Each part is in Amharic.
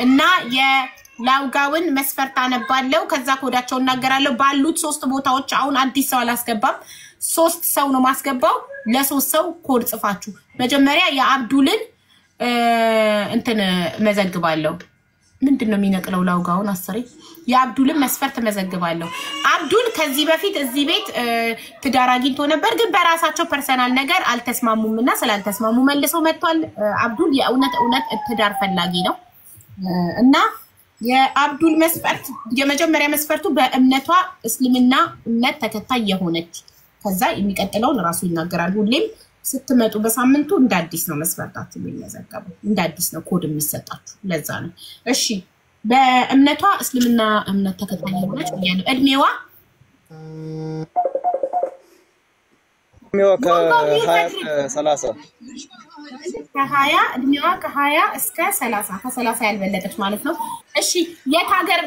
እና የላውጋውን መስፈርት አነባለሁ ከዛ ኮዳቸው እናገራለሁ ባሉት 3 ቦታዎች አሁን አዲስ ሰው አላስገባም 3 ሰው ነው ማስገባው ለ3 ሰው ኮድ ጽፋችሁ መጀመሪያ የአብዱልን እንትን መዘግባለሁ ምንድነው የሚነቅለው ላውጋውን አሰሪ የአብዱልን መስፈርት መዘግባለሁ አብዱል ከዚህ በፊት እዚህ ቤት ትዳር አግኝቶ ነበር ግን በራሳቸው ፐርሰናል ነገር አልተስማሙምና ስላልተስማሙ መልሰው መጥቷል አብዱል የእውነት ትዳር ፈላጊ ነው እና የአብዱል መስፈርት የመጀመሪያ መስፈርቱ በእምነቷ እስልምና እምነት ተከታይ የሆነች ከዛ የሚቀጥለውን ራሱ ይናገራል ሁሌም ስትመጡ በሳምንቱ እንደ አዲስ ነው መስፈርታችሁ የሚመዘገበው እንደ አዲስ ነው ኮድ የሚሰጣችሁ ለዛ ነው እሺ በእምነቷ እስልምና እምነት ተከታይ የሆነች ያለው እድሜዋ ከ20 ከ20 እድሜዋ ከ20 እስከ 30 ከ30 ያልበለጠች ማለት ነው እሺ የት ሀገር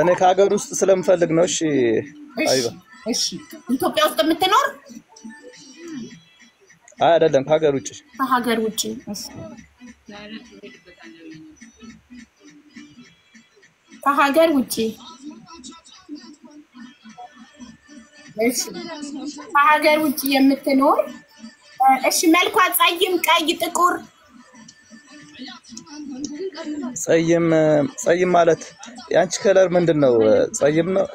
እኔ ከሀገር ውስጥ ስለምፈልግ ነው እሺ አይባ እሺ ኢትዮጵያ ውስጥ የምትኖር አይደለም ከሀገር ውጪ እሺ ከሀገር ውጪ እሺ ከሀገር ውጪ የምትኖር እሺ መልኳ ጸይም ቀይ ጥቁር ጸይም ማለት ያንቺ ከለር ምንድነው ጸይም ነው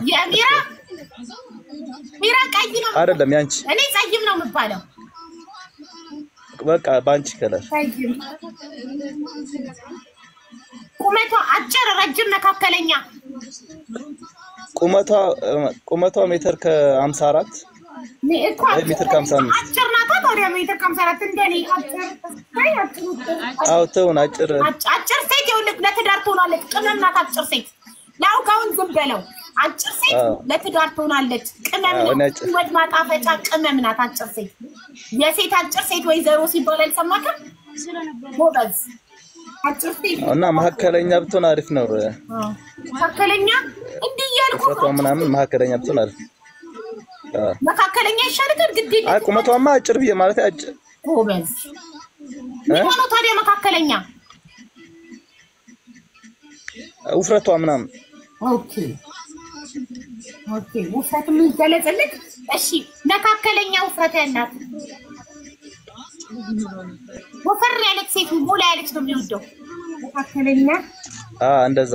ሚራ ቀይ ነው አይደለም ያንቺ እኔ ጸይም ነው የምባለው በቃ ባንቺ ከለር ቁመቷ አጭር ረጅም መካከለኛ ቁመቷ ሜትር ከ54 ሜትር ከ55 አጭር ናታ ታዲያ ሜትር ከ54 እንደኔ አጭር አጭር ሴት ይኸውልህ ለትዳር ትሆናለች ቅመም ናት አጭር ሴት ላውጋውን ዝም በለው አጭር ሴት ለትዳር ትሆናለች ቅመም ናት ወድ ማጣፈጫ ቅመም ናት አጭር ሴት የሴት አጭር ሴት ወይዘሮ ሲባል አልሰማከም ጎበዝ አጭር ሴት እና መካከለኛ ብትሆን አሪፍ ነው መካከለኛ እንዲህ ያልኩ ምናምን መካከለኛ ብትሆን አሪፍ መካከለኛ ይሻላል ግዴታ ቁመቷማ አጭር ብዬ ማለት አጭር ጎበዝ ምን ነው ታዲያ መካከለኛ ውፍረቷ ምናምን ኦኬ ውፍረት ምን ገለጸልክ እሺ መካከለኛ ውፍረት ያላት ወፈር ያለች ሴት ሙላ ያለች ነው የሚወደው መካከለኛ እንደዛ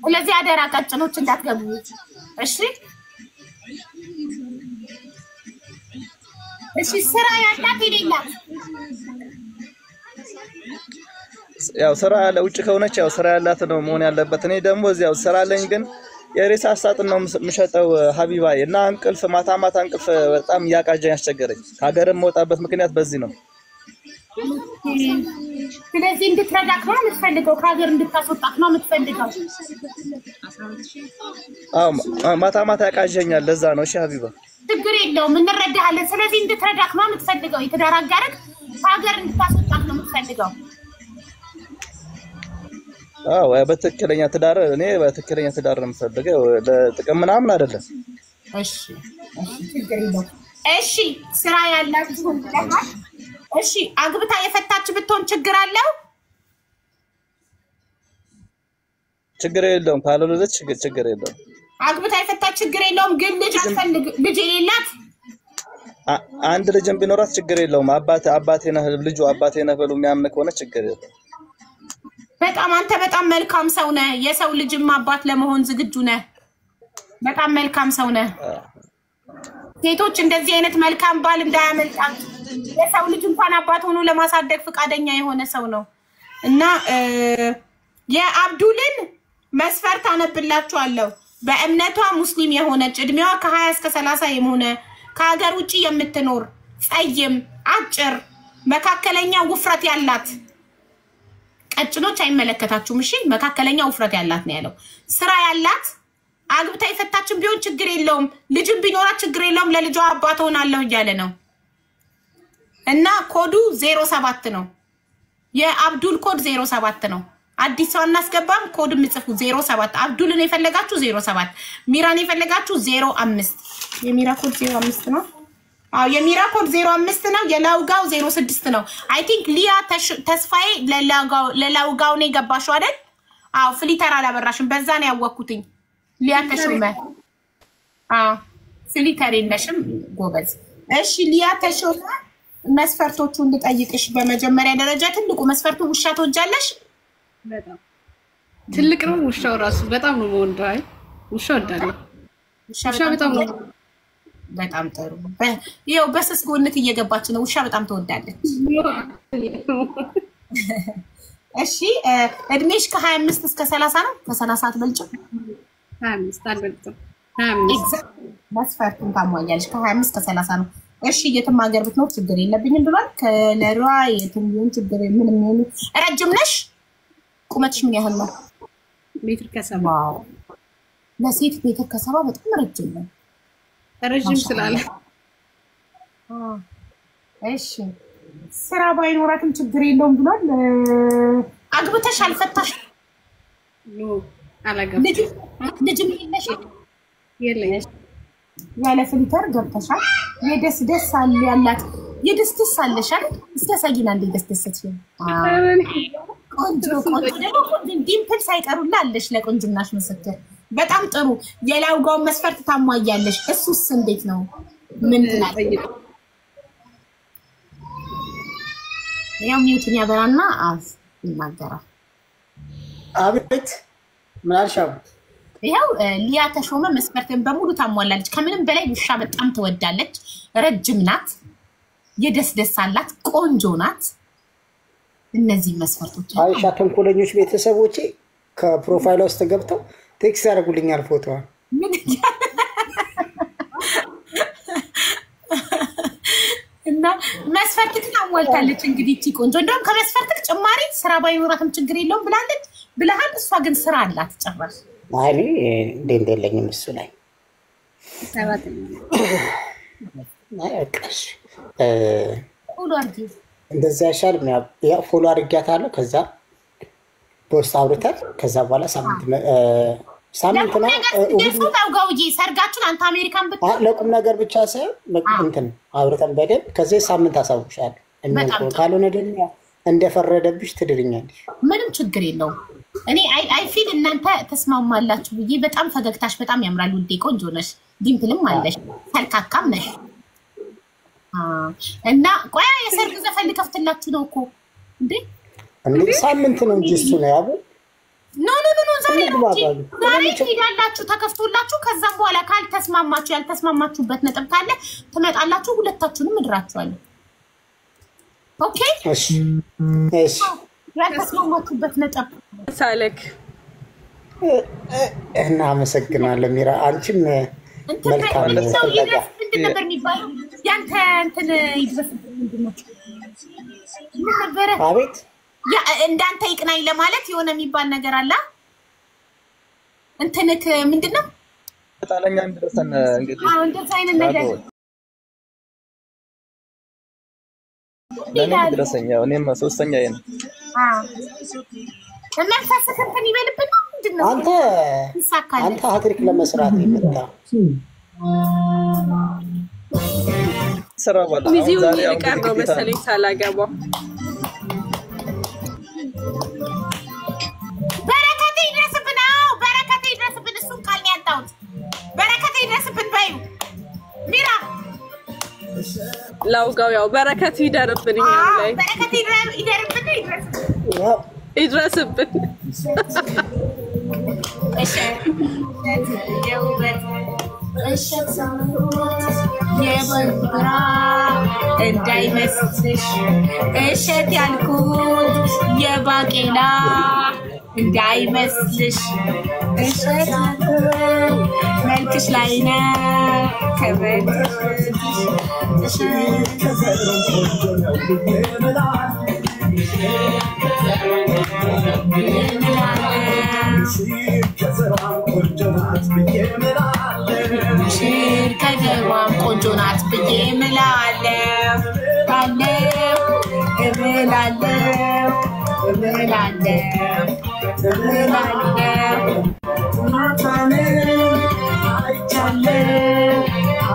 ስለዚህ አደራ ቀጭኖች እንዳትገቡ እሺ እሺ ስራ ያላት ይላል ያው ስራ ያለ ውጭ ከሆነች ያው ስራ ያላት ነው መሆን ያለበት እኔ ደግሞ እዚያው ስራ ለኝ ግን የሬሳ አሳጥን ነው ምሸጠው ሀቢባዬ እና እንቅልፍ ማታ እንቅልፍ በጣም ያቃጀኝ ያስቸገረኝ ሀገርም ወጣበት ምክንያት በዚህ ነው ስለዚህ እንድትረዳክ ነው የምትፈልገው ከሀገር እንድታስወጣክ ነው የምትፈልገው ማታ ያቃጀኛል ለዛ ነው እሺ ሀቢባ ችግር የለውም እንረዳሃለን ስለዚህ እንድትረዳክ ነው የምትፈልገው የትዳር አጋርክ ከሀገር እንድታስወጣክ ነው የምትፈልገው በትክክለኛ ትዳር እኔ በትክክለኛ ትዳር ነው የምፈልገው ለጥቅም ምናምን አይደለም እሺ ችግር የለውም እሺ ስራ ያላችሁ እንደሃል እሺ አግብታ የፈታች ብትሆን ችግር አለው ችግር የለውም ካልወለደች ችግር የለውም አግብታ የፈታች ችግር የለውም ግን ልጅ የሌላት አንድ ልጅም ቢኖራት ችግር የለውም አባቴ ነህ ልጁ አባቴ ነህ ብሎ የሚያምን ከሆነ ችግር የለውም በጣም አንተ በጣም መልካም ሰው ነህ የሰው ልጅም አባት ለመሆን ዝግጁ ነህ በጣም መልካም ሰው ነህ ሴቶች እንደዚህ አይነት መልካም ባል እንዳያመልጣችሁ የሰው ልጅ እንኳን አባት ሆኖ ለማሳደግ ፍቃደኛ የሆነ ሰው ነው እና የአብዱልን መስፈርት አነብላችኋለሁ በእምነቷ ሙስሊም የሆነች እድሜዋ ከ20 እስከ 30 የሆነ ከሀገር ውጪ የምትኖር ጸይም አጭር መካከለኛ ውፍረት ያላት ቀጭኖች አይመለከታችሁም እሺ መካከለኛ ውፍረት ያላት ነው ያለው ስራ ያላት አግብታ የፈታችን ቢሆን ችግር የለውም ልጅም ቢኖራት ችግር የለውም ለልጇ አባት ሆናለሁ እያለ ነው እና ኮዱ 07 ነው የአብዱል ኮድ 07 ነው አዲስ ሰው እናስገባም ኮድ ምጽፉ 07 አብዱልን የፈለጋችሁ 07 ሚራን የፈለጋችሁ 05 የሚራ ኮድ 05 ነው የሚራ ኮድ 05 ነው የላውጋው 06 ነው አይ ቲንክ ሊያ ተስፋዬ ለላውጋው ነው የገባሽው አይደል ፍሊተር አላበራሽም በዛ ነው ያወኩትኝ ሊያ ተሾመ ፍሊተር የለሽም ጎበዝ እሺ ሊያ ተሾመ መስፈርቶቹን ልጠይቅሽ በመጀመሪያ ደረጃ ትልቁ መስፈርቱ ውሻ ትወጃለሽ በጣም ትልቅ ነው ውሻው ራሱ በጣም ነው ወንዳይ አይ ውሻ ወዳለሁ ውሻ በጣም ጥሩ ይኸው በስስ ጎነት እየገባች ነው ውሻ በጣም ተወዳለች እሺ እድሜሽ ከ25 እስከ 30 ነው ከ30 አትበልጭም 25 አልበልጥም 25 መስፈርቱን ታሟያለሽ ከ25 እስከ 30 ነው እሺ የትም ሀገር ብትኖር ችግር የለብኝም ብሏል ከለሯ የትም ቢሆን ችግር ምንም ነው ረጅም ነሽ ቁመትሽ ምን ያህል ነው ሜትር ከ70 ለሴት ሜትር ከ70 በጣም ረጅም ነው ረጅም ስላለ እሺ ስራ ባይኖራትም ችግር የለውም ብሏል አግብተሽ አልፈታሽ ኖ አላገባም ልጅም የለኝም ያለ ፍሊተር ገብተሻል የደስ አለ ያላት የደስ አለሻል እስከ ሰጊና እንደ ደስ ቆንጆ ደግሞ ዲምፕል ሳይቀሩላ አለሽ ለቆንጅናሽ መስከረ በጣም ጥሩ የላውጋው መስፈርት ታሟያለሽ እሱስ እንዴት ነው ምን ትላለሽ ያው ሚውትን ያበራና ይናገራል አቤት ምናልሻው ያው ሊያ ተሾመ መስፈርትን በሙሉ ታሟላለች ከምንም በላይ ውሻ በጣም ትወዳለች ረጅም ናት የደስ አላት ቆንጆ ናት እነዚህ መስፈርቶች አይሻ ተንኮለኞች ቤተሰቦቼ ከፕሮፋይል ውስጥ ገብተው ቴክስት ያደርጉልኛል ፎቶዋን እና መስፈርትክ ታሟልታለች እንግዲህ እቺ ቆንጆ እንደውም ከመስፈርትክ ጭማሪ ስራ ባይኖራትም ችግር የለውም ብላለች ብለሃል እሷ ግን ስራ አላት ጨራሽ አይኔ እንደለኝም እሱ ላይ አይቀርሽ ፎሎ አድርጊ እንደዛ ይሻል ያ ፎሎ አድርጊያታለሁ ከዛ ፖስት አውርተን ከዛ በኋላ ሳምንት ነው ታውጋውጂ ሰርጋችሁን አንተ አሜሪካን ብትል ለቁም ነገር ብቻ ሳይሆን እንትን አውርተን በደንብ ከዚህ ሳምንት አሳውሻለሁ እንዴ ካልሆነ ደግሞ እንደፈረደብሽ ትድርኛለሽ ምንም ችግር የለውም እኔ አይ ፊል እናንተ ተስማማላችሁ ብዬ በጣም ፈገግታሽ በጣም ያምራል ውዴ ቆንጆ ነሽ ዲምፕልም አለሽ ተልካካም ነሽ እና ቆያ የሰርግ ዘፈን ልከፍትላችሁ ነው እኮ እንዴ ሳምንት ነው እንጂ እሱ ነው ያቡ ኖ ዛሬ ይላላችሁ ተከፍቶላችሁ ከዛም በኋላ ካልተስማማችሁ ያልተስማማችሁበት ነጥብ ካለ ትመጣላችሁ ሁለታችሁንም እድራችኋለሁ ኦኬ እሺ ያልተስማማችሁበት ነጥብ ሳለክ እና አመሰግናለሁ ሚራ አንቺም መልካም ነው ምንድን ነበር የሚባለው ያንተ እንትን ይድረስ ምንድነው ምን ነበር አቤት ያ እንዳንተ ይቅናኝ ለማለት የሆነ የሚባል ነገር አለ እንትንክ ምንድነው ጣለኛ እንደሰነ እንግዲህ እንደዛ አይነት ነገር ለኔ ድረሰኛው እኔም ሶስተኛ ይሄን እናንተስ እንትን ይበልብን ምንድነው አንተ ሀትሪክ ለመስራት ይመጣ ስራ ባላ ቪዲዮ ይልቀር ነው መሰለኝ ሳላገባ በረከቴ ይድረስብን እሱን ካልን ያጣሁት በረከቴ ይድረስብን ባዩ ሚራ ላውጋው ያው በረከት ይደርብን እኛ ላይ በረከቴ ይደርብን ይድረስብን የበራ እንዳይመስልሽ እሸት ያልኩት የባቄላ እንዳይመስልሽ እሸት መልክሽ ላይ ነው ከበልሽ ሽር ከገባም ቆንጆ ናት ብዬ እምላለሁ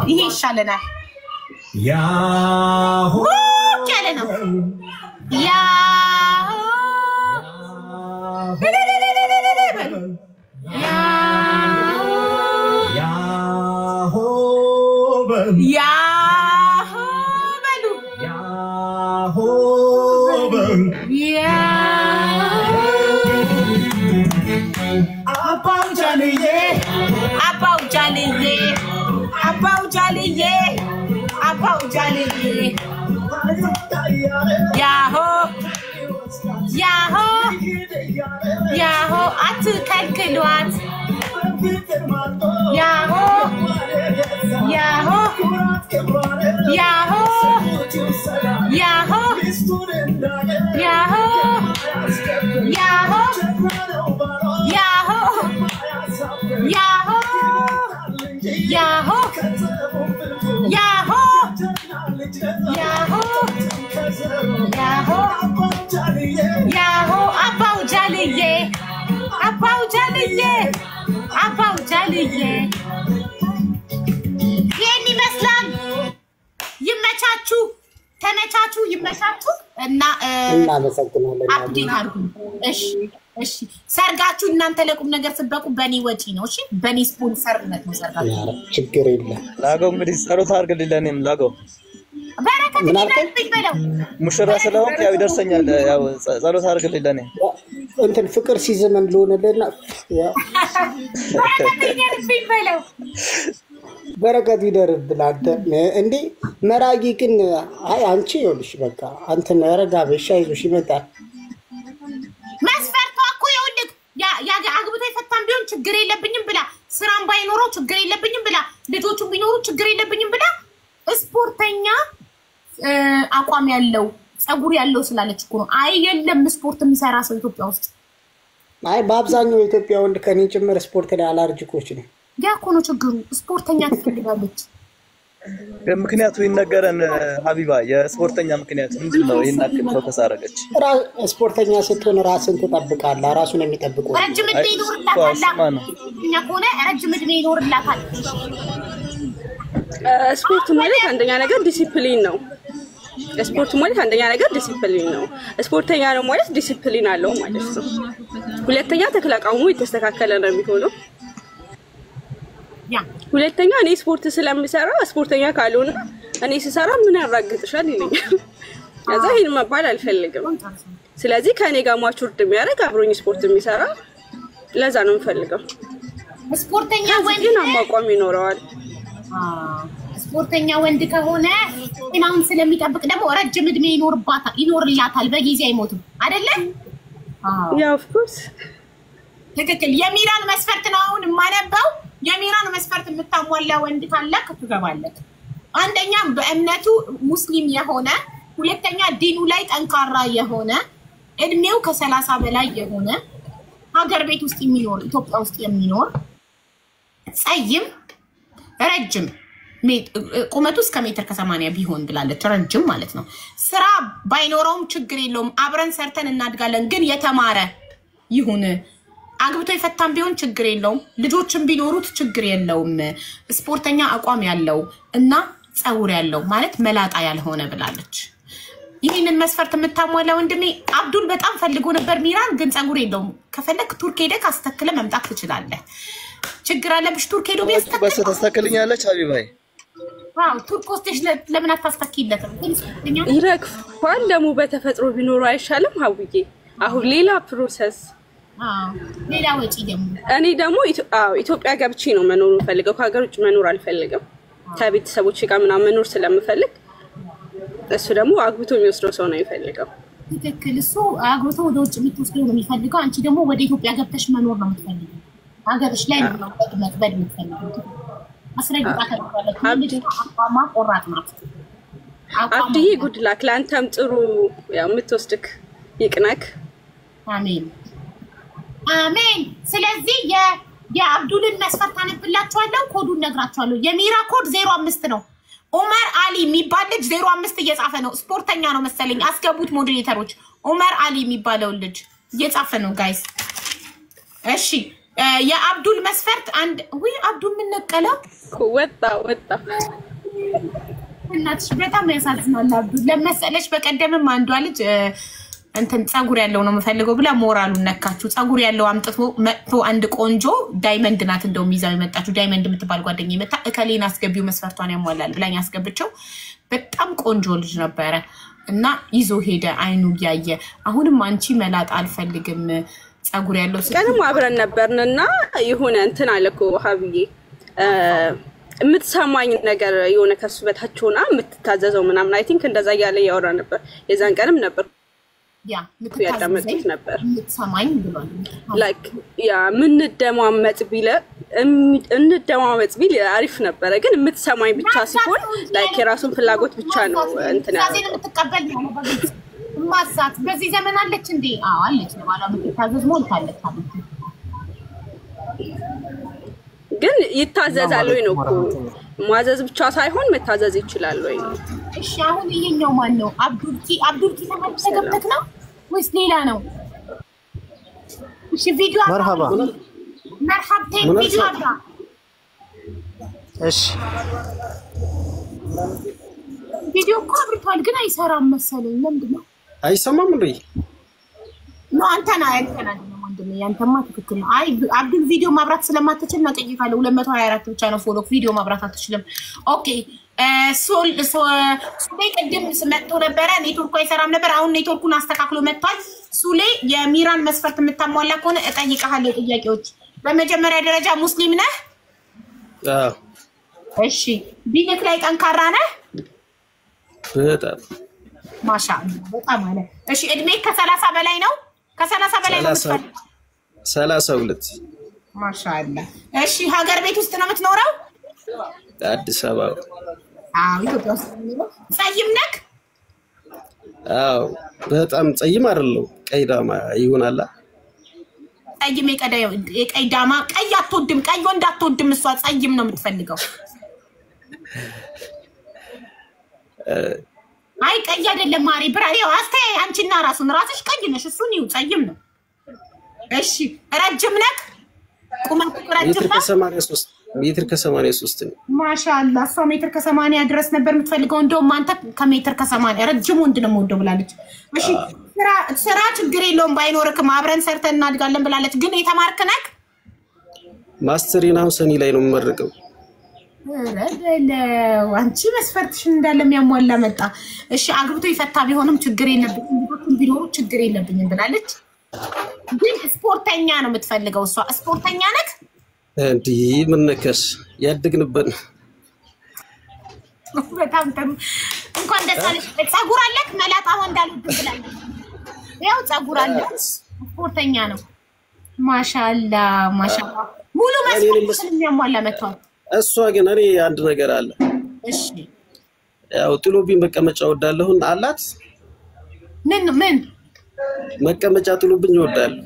ይሄ ይሻለናል Yahoo! Get it? Yahoo! Yahoo! Atkalkelwat. Yahoo! Yahoo! Yahoo! Yahoo! Yahoo! Yahoo! Yahoo! Yahoo! Yahoo! Yahoo! Yahoo! Yahoo! Yahoo! Abau Jaliye! Abau Jaliye! Abau Jaliye! Yeni መስላል ይመቻቹ ተመቻቹ ይመቻቹ እና አፕዴት አድርጉ እሺ ሰርጋችሁ እናንተ ለቁም ነገር ስበቁ በኔ ወጪ ነው እሺ በኔ ስፖንሰርነት ነው ሰርጋችሁ ችግር የለም ላጎ እንግዲህ ጸሎት አድርግልኝ ለኔም ላጎ በረከት ይደርብኝ በለው ሙሽራ ስለሆንክ ያው ይደርሰኛል ያው ጸሎት አድርግልኝ ለኔ እንትን ፍቅር ሲዘመን ለሆነልና በረከት ይደርብኝ በለው በረከት ይደርብላ እንዴ መራጊ ግን አይ አንቺ ይኸውልሽ በቃ አንተ መረጋ በሻ ይዞሽ ይመጣል መስፈርቷ እኮ ይኸውልህ ያ አግብቶ ይፈታም ቢሆን ችግር የለብኝም ብላ ስራም ባይኖረው ችግር የለብኝም ብላ ልጆቹ ቢኖሩ ችግር የለብኝም ብላ ስፖርተኛ አቋም ያለው ጸጉር ያለው ስላለች እኮ ነው አይ የለም ስፖርት የሚሰራ ሰው ኢትዮጵያ ውስጥ አይ በአብዛኛው ኢትዮጵያ ወንድ ከኔ ጭምር ስፖርት ላይ አላርጂኮች ነው ያኮ ነው ችግሩ ስፖርተኛ ትፈልጋለች ምክንያቱ ይነገረን ሀቢባ የስፖርተኛ ምክንያት ምንድነው ይናከም ፎከስ አረጋች ስፖርተኛ ስትሆን ራስን ትጠብቃለህ ራሱን የሚጠብቀው ረጅም እድሜ ይኖርላታል እኛ ኮነ ረጅም እድሜ ይኖርላታል ስፖርት ማለት አንደኛ ነገር ዲሲፕሊን ነው ስፖርት ማለት አንደኛ ነገር ዲሲፕሊን ነው ስፖርተኛ ነው ማለት ዲሲፕሊን አለው ማለት ነው ሁለተኛ ተክላቃሙ የተስተካከለ ነው የሚሆነው ሁለተኛ እኔ ስፖርት ስለምሰራ ስፖርተኛ ካልሆነ እኔ ስሰራ ምን ያራግጥሻል ይለኛል ከዛ ይሄን መባል አልፈልግም ስለዚህ ከኔ ጋር ማቹርድ የሚያደርግ አብሮኝ ስፖርት የሚሰራ ለዛ ነው የምፈልገው ስፖርተኛ ወንድ ግን አቋም ይኖረዋል ስፖርተኛ ወንድ ከሆነ እናውን ስለሚጠብቅ ደግሞ ረጅም እድሜ ይኖርላታል በጊዜ አይሞትም አይደለ ያ ኦፍ ኮርስ ትክክል የሚራን መስፈርት ነው አሁን ማነበው የሚራን መስፈርት የምታሟላ ወንድ ካለ ትገባለህ አንደኛ በእምነቱ ሙስሊም የሆነ ሁለተኛ ዲኑ ላይ ጠንካራ የሆነ እድሜው ከ30 በላይ የሆነ ሀገር ቤት ውስጥ የሚኖር ኢትዮጵያ ውስጥ የሚኖር ጸይም ረጅም ቁመቱ እስከ ሜትር ከ80 ቢሆን ብላለች ረጅም ማለት ነው ስራ ባይኖረውም ችግር የለውም አብረን ሰርተን እናድጋለን ግን የተማረ ይሁን አግብቶ ይፈታም ቢሆን ችግር የለውም ልጆችም ቢኖሩት ችግር የለውም ስፖርተኛ አቋም ያለው እና ጸጉር ያለው ማለት መላጣ ያልሆነ ብላለች ይሄንን መስፈርት የምታሟላ ወንድሜ አብዱል በጣም ፈልጎ ነበር ሚራን ግን ጸጉር የለውም ከፈለክ ቱርክ ሄደህ አስተክለ መምጣት ትችላለህ ችግር አለብሽ ቱርክ ሄዶ ቢያስተክል በስ ተስተክልኛለች ሀቢባይ ዋው ቱርክ ውስጥሽ ለምን አታስተክይለትም ይረግፋል ደግሞ በተፈጥሮ ቢኖር አይሻልም ሀውዬ አሁን ሌላ ፕሮሰስ ሌላ ወጪ ደግሞ እኔ ደግሞ ኢትዮጵያ ገብቼ ነው መኖር ፈልገው ከሀገር ውጭ መኖር አልፈልግም ከቤተሰቦቼ ጋር ምናምን መኖር ስለምፈልግ እሱ ደግሞ አግብቶ የሚወስደው ሰው ነው የሚፈልገው ትክክል እሱ አግብቶ ወደ ውጭ የምትወስደው ነው የሚፈልገው አንቺ ደግሞ ወደ ኢትዮጵያ ገብተሽ መኖር ነው የምትፈልጊው ሀገርሽ ላይ ነው መቅበል የምትፈልጊው አስረግጣ ተባለች ልጅ አቋማ ቆራጥ ናት አብድዬ ጉድ ላክ ለአንተም ጥሩ ያው የምትወስድክ ይቅናክ አሜን አሜን ስለዚህ የአብዱልን መስፈርት አነብላችኋለሁ ኮዱን ነግራችኋለሁ የሚራ ኮድ 05 ነው ኡመር አሊ የሚባል ልጅ 05 እየጻፈ ነው ስፖርተኛ ነው መሰለኝ አስገቡት ሞዴሬተሮች ኡመር አሊ የሚባለው ልጅ እየጻፈ ነው ጋይስ እሺ የአብዱል መስፈርት አንድ ወይ አብዱል ምን ነቀለው ወጣ እናትሽ በጣም ያሳዝናል። ለመሰለሽ በቀደምም አንዷ ልጅ እንትን ጸጉር ያለው ነው የምፈልገው ብላ ሞራሉን ነካችሁ። ጸጉር ያለው አምጥቶ መጥቶ አንድ ቆንጆ ዳይመንድ ናት እንደውም ይዛው የመጣችሁ ዳይመንድ የምትባል ጓደኛዬ መጣ እከሌን አስገቢው መስፈርቷን ያሟላል ብላኝ አስገብቸው። በጣም ቆንጆ ልጅ ነበረ እና ይዞ ሄደ አይኑ ያየ። አሁንም አንቺ መላጣ አልፈልግም ጸጉር ያለው ቀንም አብረን ነበርንና ይሁን እንትን አለኮ ሀብዬ የምትሰማኝ ነገር የሆነ ከሱ በታች ሆና የምትታዘዘው ምናምን አይ ቲንክ እንደዛ ያለ ያወራ ነበር። የዛን ቀንም ነበር ያ ያዳመጥኩት ነበር የምትሰማኝ ብሏል። ላይክ ያ ምን እንደማመጥ ቢል አሪፍ ነበር። ግን የምትሰማኝ ብቻ ሲሆን ላይክ የራሱን ፍላጎት ብቻ ነው እንትን ያዘን የምትቀበል ነው በግልጽ ማሳት በዚህ ዘመን አለች እንዴ? አዎ አለች ነው ባላ የምትታዘዝ ሞልታለች አለች። ግን ይታዘዛል ወይ ነው እኮ ማዘዝ ብቻ ሳይሆን መታዘዝ ይችላል ወይ ነው። እሺ አሁን ይሄኛው ማን ነው? አብዱልቲ ተገብተክ ነው ወይስ ሌላ ነው? እሺ ቪዲዮ መርሐባ መርሐብቴን ቪዲዮ አብራ። እሺ ቪዲዮ እኮ አብርቷል ግን አይሰራም መሰለኝ። ለምንድነው አይሰማም እንዴ? ነው አንተና አይተናደም ወንድሜ ያንተማ ትክክል ነው። አይ አብዱል ቪዲዮ ማብራት ስለማትችል ነው ጠይቃለሁ። 224 ብቻ ነው ፎሎ ቪዲዮ ማብራት አትችልም። ኦኬ ሶል ቅድም መጥቶ ነበረ ኔትወርኩ አይሰራም ነበር። አሁን ኔትወርኩን አስተካክሎ መጥቷል። ሱሌ የሚራን መስፈርት የምታሟላ ከሆነ እጠይቅሃለሁ ጥያቄዎች። በመጀመሪያ ደረጃ ሙስሊም ነህ? አዎ። እሺ ዲንክ ላይ ጠንካራ ነህ? በጣም ማሻአላ በጣም አለ። እሺ እድሜ ከ30 በላይ ነው? ከ30 በላይ ነው የምትፈልግ? 32 ማሻአላ። እሺ ሀገር ቤት ውስጥ ነው የምትኖረው? አዲስ አበባ። አዎ ኢትዮጵያ ውስጥ ነው። ጸይም ነህ? አዎ በጣም ጸይም አይደለም ቀይ ዳማ ይሆናል። ጸይም የቀይ ዳማ ቀይ አትወድም። ቀይ ወንድ አትወድም። እሷ ጸይም ነው የምትፈልገው። አይ ቀይ አይደለም ማሪ ብራዮ አስተይ አንቺና ራስሽ ቀይ ነሽ። እሱን ይው ጸይም ነው። እሺ ረጅም ነህ? ቁመት ረጅም ነው? ሜትር ከ83 ነው። ማሻአላ እሷ ሜትር ከ80 ድረስ ነበር የምትፈልገው። እንደውም አንተ ከሜትር ከ80 ረጅም ወንድ ነው የምወደው ብላለች። እሺ ስራ ችግር የለውም ባይኖርክም አብረን ሰርተን እናድጋለን ብላለች። ግን የተማርክ ነህ? ማስተሪን አሁን ሰኒ ላይ ነው የምመረቀው። አንቺ መስፈርትሽን እንዳለ የሚያሟላ መጣ። እሺ አግብቶ ይፈታ ቢሆንም ችግር የለብኝም ቢኖሩ ችግር የለብኝም ብላለች። ግን ስፖርተኛ ነው የምትፈልገው እሷ። ስፖርተኛ ነህ? እንዴ ምን ነከስ ያድግንበት በጣም ጥሩ እንኳን ደስ አለሽ። ጸጉር አለክ? መላጣ ወንድ አልወድም ብላለች። ያው ጸጉር አለክ ስፖርተኛ ነው። ማሻአላ ማሻአላ ሙሉ መስፈርትሽን የሚያሟላ መጥቷል። እሷ ግን እኔ አንድ ነገር አለ። እሺ ያው ጥሎብኝ መቀመጫ ወዳለሁ አላት። ምን መቀመጫ ጥሎብኝ ወዳለሁ።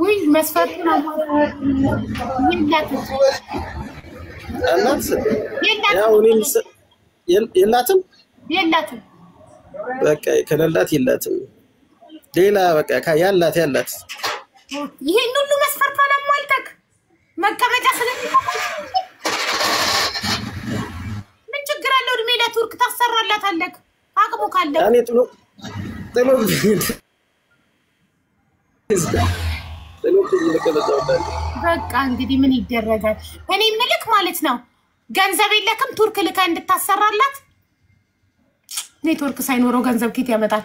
ወይ መስፈርቱን የላትም በቃ ከሌላት የላትም። ሌላ በቃ ያላት ይሄን ሁሉ መስፈርቱን አሟልተክ መቀመጫ ምን ችግር አለው? እድሜ ለቱርክ ታሰራላታለክ አቅሙ ካለ እኔ ጥሎ በቃ እንግዲህ ምን ይደረጋል? እኔ ምልክ ማለት ነው ገንዘብ የለክም ቱርክ ልካ እንድታሰራላት። ኔትወርክ ሳይኖረው ገንዘብ ኬት ያመጣል?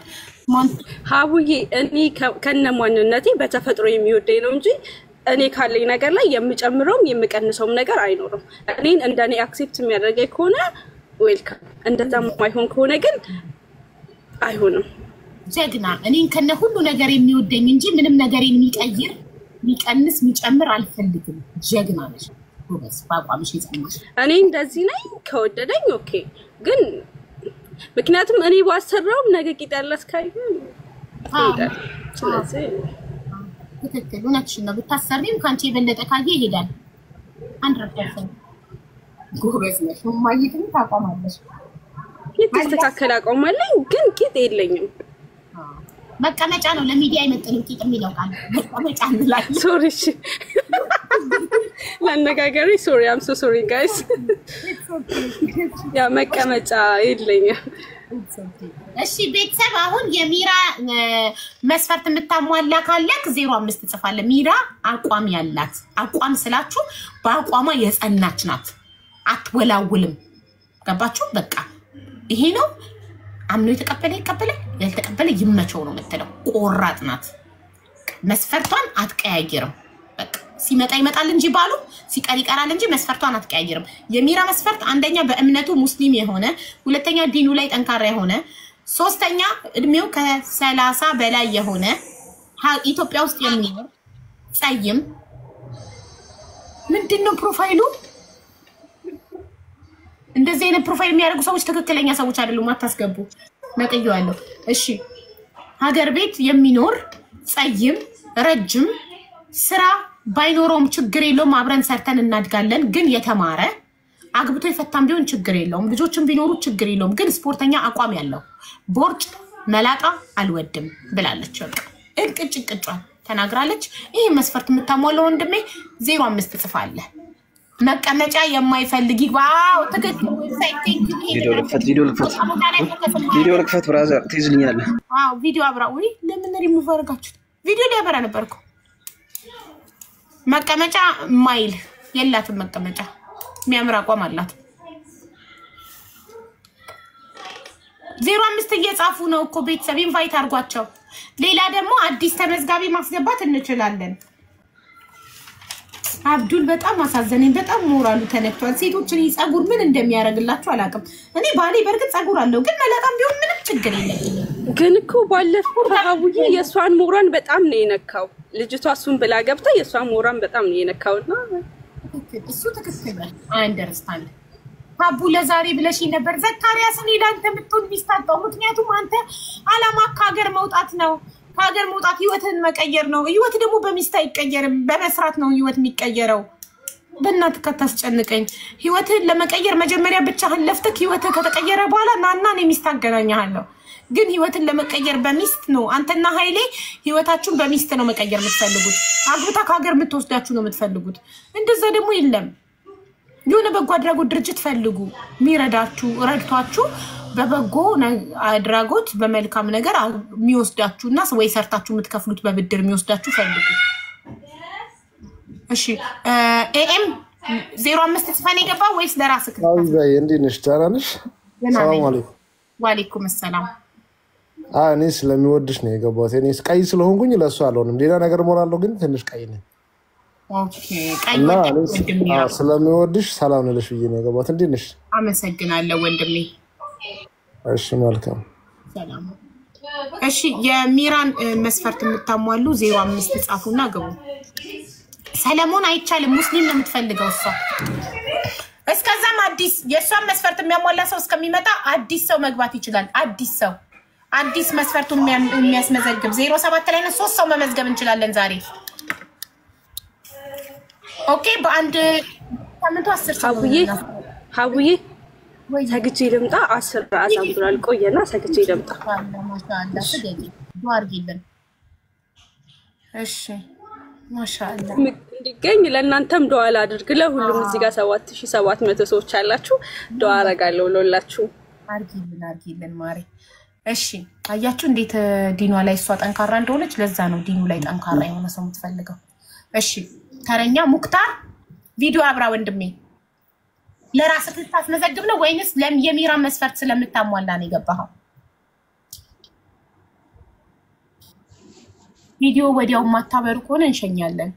ሀቡዬ እኔ ከነማንነቴ በተፈጥሮ የሚወደኝ ነው እንጂ እኔ ካለኝ ነገር ላይ የምጨምረውም የምቀንሰውም ነገር አይኖርም። እኔን እንደኔ አክሴፕት የሚያደርገኝ ከሆነ ዌልካም፣ እንደዛ የማይሆን ከሆነ ግን አይሆንም። ጀግና እኔን ከነ ሁሉ ነገር የሚወደኝ እንጂ ምንም ነገር የሚቀይር የሚቀንስ የሚጨምር አልፈልግም። ጀግና ነሽ ጎበዝ፣ ባቋምሽ ይጸናሽ። እኔ እንደዚህ ነኝ። ከወደደኝ ኦኬ። ግን ምክንያቱም እኔ ባሰራውም ነገ ቂጥ ያላስካይ ስለዚህ ትክክል እውነትሽን ነው። ብታሰሪም ካንቺ የበለጠ ካየ ይሄዳል። 100% ጎበዝ ነሽ። ማይትም ታቋማለሽ። የተስተካከለ አቋማለኝ ግን ቂጥ የለኝም። መቀመጫ ነው ለሚዲያ አይመጥንም ቂጥ የሚለው ቃል መቀመጫ እንላለን። ሶሪ ለነጋገሪ ሶሪ አም ሶ ሶሪ ጋይስ። ያ መቀመጫ የለኝም። እሺ ቤተሰብ አሁን የሚራ መስፈርት የምታሟላ ካለክ 05 ጽፋለህ። ሚራ አቋም ያላት አቋም ስላችሁ በአቋሟ የጸናች ናት፣ አትወላውልም። ገባችሁ? በቃ ይሄ ነው። አምኖ የተቀበለ ይቀበላል፣ ያልተቀበለ ይመቸው ነው የምትለው። ቆራጥ ናት። መስፈርቷን አትቀያየርም። በቃ ሲመጣ ይመጣል እንጂ ባሉ ሲቀር ይቀራል እንጂ መስፈርቷን አትቀያየርም። የሚራ መስፈርት አንደኛ በእምነቱ ሙስሊም የሆነ፣ ሁለተኛ ዲኑ ላይ ጠንካራ የሆነ፣ ሶስተኛ እድሜው ከ30 በላይ የሆነ ኢትዮጵያ ውስጥ የሚኖር ጸይም። ምንድነው ፕሮፋይሉ? እንደዚህ አይነት ፕሮፋይል የሚያደርጉ ሰዎች ትክክለኛ ሰዎች አይደሉም። አታስገቡ። ነቅየዋለሁ። እሺ ሀገር ቤት የሚኖር ጸይም ረጅም ስራ ባይኖረውም ችግር የለውም። አብረን ሰርተን እናድጋለን። ግን የተማረ አግብቶ የፈታም ቢሆን ችግር የለውም። ልጆችም ቢኖሩ ችግር የለውም። ግን ስፖርተኛ አቋም ያለው ቦርጭ መላጣ አልወድም ብላለች። በቃ እንቅጭቅጫን ተናግራለች። ይሄ መስፈርት የምታሟለው ወንድሜ 05 ጽፋለህ። መቀመጫ የማይፈልግ ዋው ትክክል። ቪዲዮ ልክፈት ብራዘር ትይዝልኛለህ? አዎ ቪዲዮ አብራ። ወይ ለምን ሪሙቭ አደረጋችሁት? ቪዲዮ ሊያበራ ነበርኩ። መቀመጫ ማይል የላትም። መቀመጫ የሚያምር አቋም አላት። 05 እየጻፉ ነው እኮ ቤተሰብ ኢንቫይት አድርጓቸው። ሌላ ደግሞ አዲስ ተመዝጋቢ ማስገባት እንችላለን። አብዱል በጣም አሳዘነኝ። በጣም ሞራሉ ተነክቷል። ሴቶችን ጸጉር ምን እንደሚያደርግላችሁ አላውቅም። እኔ ባሌ በርግጥ ጸጉር አለው ግን መላጣም ቢሆን ምንም ችግር የለም። ግን እኮ ባለፈው ሀቡዬ የሷን ሞራን በጣም ነው የነካው። ልጅቷ እሱን ብላ ገብታ የሷን ሞራን በጣም ነው የነካውና እሱ ትክክል ነው። አንደርስታንድ ሀቡ ለዛሬ ብለሽ ነበር ዘካሪያስን ሄዳንተ ምትሆን ቢስታጣው። ምክንያቱም አንተ አላማ ከሀገር መውጣት ነው። ከሀገር መውጣት ህይወትን መቀየር ነው። ህይወት ደግሞ በሚስት አይቀየርም፣ በመስራት ነው ህይወት የሚቀየረው። በእናትህ ከታስጨንቀኝ። ህይወትን ለመቀየር መጀመሪያ ብቻህን ለፍተህ ህይወትህ ከተቀየረ በኋላ ናና እኔ ሚስት አገናኛለሁ። ግን ህይወትን ለመቀየር በሚስት ነው። አንተና ኃይሌ ህይወታችሁን በሚስት ነው መቀየር የምትፈልጉት። አግብታ ከሀገር የምትወስዳችሁ ነው የምትፈልጉት። እንደዛ ደግሞ የለም። የሆነ በጎ አድራጎት ድርጅት ፈልጉ፣ የሚረዳችሁ ረድቷችሁ በበጎ አድራጎት በመልካም ነገር የሚወስዳችሁና ወይ ሰርታችሁ የምትከፍሉት በብድር የሚወስዳችሁ ፈልጉ። እሺ ኤኤም 05 ጽፈን የገባው ወይስ ለራስህ? አይ በይ እንዴት ነሽ? ደህና ነሽ? ሰላም አለይኩም። ወአለይኩም ሰላም። እኔ ስለሚወድሽ ነው የገባሁት። እኔ ቀይ ስለሆንኩኝ ለእሱ አልሆንም። ሌላ ነገር ሞራለሁ ግን ትንሽ ቀይ ነኝ። ኦኬ ቀይ ወንድሜ ስለሚወድሽ ሰላም ነሽ ብዬ ነው የገባሁት። እንዴት ነሽ? አመሰግናለሁ ወንድሜ። እሺ መልካም ሰላም። እሺ የሚራን መስፈርት የምታሟሉ 05 ጻፉና ግቡ። ሰለሞን አይቻልም፣ ሙስሊም ነው የምትፈልገው እሷ። እስከዛም አዲስ የእሷን መስፈርት የሚያሟላ ሰው እስከሚመጣ አዲስ ሰው መግባት ይችላል። አዲስ ሰው አዲስ መስፈርቱን የሚያስመዘግብ 07 ላይ ነው። 3 ሰው መመዝገብ እንችላለን ዛሬ። ኦኬ በአንድ ሳምንቱ 10 ሰው ሀቡዬ ወይ ሰግቼ ልምጣ። 10 አዛም ብሏል። ቆየና ሰግቼ ልምጣ። ማሻአላ ሰገጂ ዱአርጊልን። እሺ ማሻአላ እንዲገኝ ለእናንተም ዱአ አድርግ። ለሁሉም እዚህ ጋር 7700 ሰዎች አላችሁ። ዱአ አረጋለሁ ለሁላችሁ። አርጊልን ማሪ። እሺ አያችሁ እንዴት ዲኗ ላይ እሷ ጠንካራ እንደሆነች። ለዛ ነው ዲኑ ላይ ጠንካራ የሆነ ሰው የምትፈልገው። እሺ ተረኛ ሙክታር ቪዲዮ አብራ ወንድሜ። ለራስህ ልታስመዘግብ ነው ወይንስ የሚራ መስፈርት ስለምታሟላ ነው የገባኸው? ቪዲዮ ወዲያው ማታበሩ ከሆነ እንሸኛለን።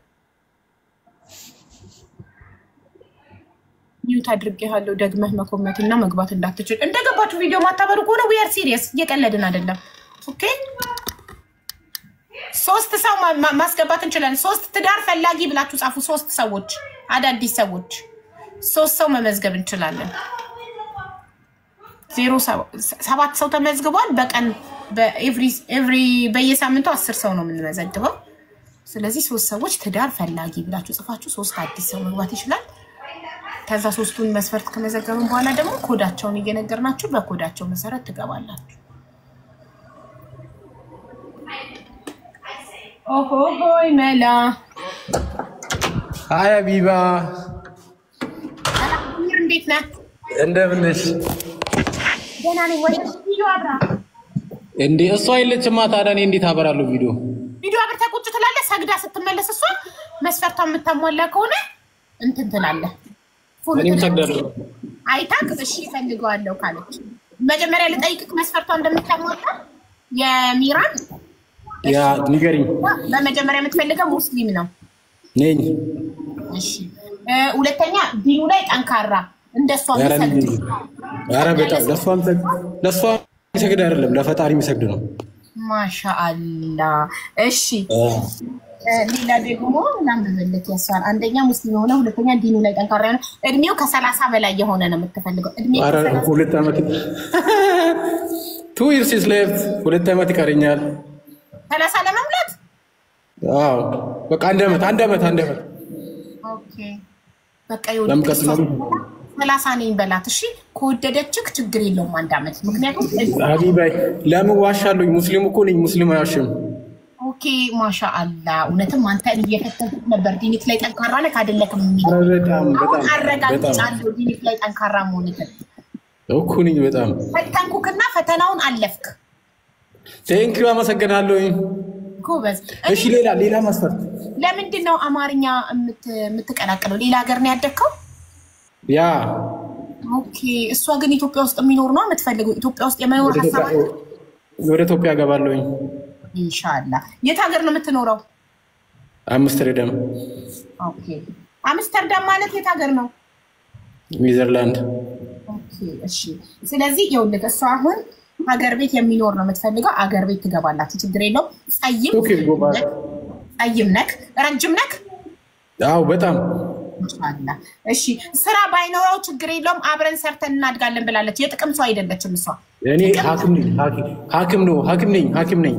ሚውት አድርጌሃለሁ። ደግመህ መኮመትና መግባት እንዳትችል። እንደገባችሁ ቪዲዮ ማታበሩ ከሆነ we are serious፣ እየቀለድን አይደለም። ኦኬ 3 ሰው ማስገባት እንችላለን። 3 ትዳር ፈላጊ ብላችሁ ጻፉ። 3 ሰዎች አዳዲስ ሰዎች 3 ሰው መመዝገብ እንችላለን። 07 ሰው ተመዝግቧል። በቀን በየሳምንቱ 10 ሰው ነው የምንመዘግበው። ስለዚህ 3 ሰዎች ትዳር ፈላጊ ብላችሁ ጽፋችሁ 3 አዲስ ሰው መግባት ይችላል። ከዛ 3ቱን መስፈርት ከመዘገብን በኋላ ደግሞ ኮዳቸውን እየነገርናችሁ በኮዳቸው መሰረት ትገባላችሁ። ኦሆ ሆይ መላ አይ ሀቢባ እንዴት ነህ? እንደምን ነሽ? ደህና ነኝ። ወደ ቪዲዮ አብራ እንዴ እሷ አይለችማ። ታዲያ እኔ እንዴት አበራለሁ? ቪዲዮ አብርተህ ቁጭ ትላለህ። ሰግዳ ስትመለስ እሷ መስፈርቷን የምታሟላ ከሆነ እንትን ትላለህ። እኔም ሰግዳለሁ። አይታክ እሺ እፈልገዋለሁ ካለች መጀመሪያ ልጠይቅህ መስፈርቷን እንደምታሟላ የሚራን ያ ንገሪኝ። በመጀመሪያ የምትፈልገው ሙስሊም ነው ነኝ። እሺ ሁለተኛ ዲኑ ላይ ጠንካራ እንደሷ የሚሰግድ። ኧረ በጣም ለሷ የሚሰግድ አይደለም ለፈጣሪ የሚሰግድ ነው። ማሻአላ። እሺ ሌላ ደግሞ ላንብብልክ ያሷል። አንደኛ ሙስሊም የሆነ ሁለተኛ ዲኑ ላይ ጠንካራ ነው። እድሜው ከ30 በላይ የሆነ ነው የምትፈልገው። እድሜው ኧረ 2 ዓመት 2 years is left 2 ዓመት ይቀረኛል 30 ለመሙላት። አዎ በቃ አንድ ዓመት ኦኬ በቃ ይወጣ 30 ነኝ በላት። እሺ ከወደደችክ ችግር የለውም 1 ዓመት። ምክንያቱም ሀቢባይ ለምን ዋሻለሁ? ሙስሊም እኮ ነኝ። ሙስሊም አይዋሽም። ኦኬ ማሻአላ። እውነትም አንተ እየፈተንኩት ነበር። ዲኒክ ላይ ጠንካራ ነህ አይደለክም? አረጋግጫለሁ ዲኒክ ላይ ጠንካራ መሆንክን እኮ ነኝ። በጣም ፈተንኩክና ፈተናውን አለፍክ። ቴንኪው አመሰግናለሁ። ጎበዝ። እሺ ሌላ መስፈርት ለምንድን ነው አማርኛ የምትቀላቅለው? ሌላ ሀገር ነው ያደግከው? ያ ኦኬ። እሷ ግን ኢትዮጵያ ውስጥ የሚኖር ነው የምትፈልገው? ኢትዮጵያ ውስጥ የማይኖር ሀሳብ አለ? ወደ ኢትዮጵያ ገባለሁኝ ኢንሻአላህ። የት ሀገር ነው የምትኖረው? አምስተርዳም። ኦኬ። አምስተርዳም ማለት የት ሀገር ነው? ኔዘርላንድ። ኦኬ እሺ። ስለዚህ ይኸውልህ እሷ አሁን ሀገር ቤት የሚኖር ነው የምትፈልገው። ሀገር ቤት ትገባላችሁ፣ ችግር የለውም። ጠይም ነክ ረጅም ነክ? አዎ በጣም ኢንሻአላህ። እሺ ስራ ባይኖረው ችግር የለውም፣ አብረን ሰርተን እናድጋለን ብላለች። የጥቅም ሰው አይደለችም እሷ። እኔ ሐኪም ነኝ።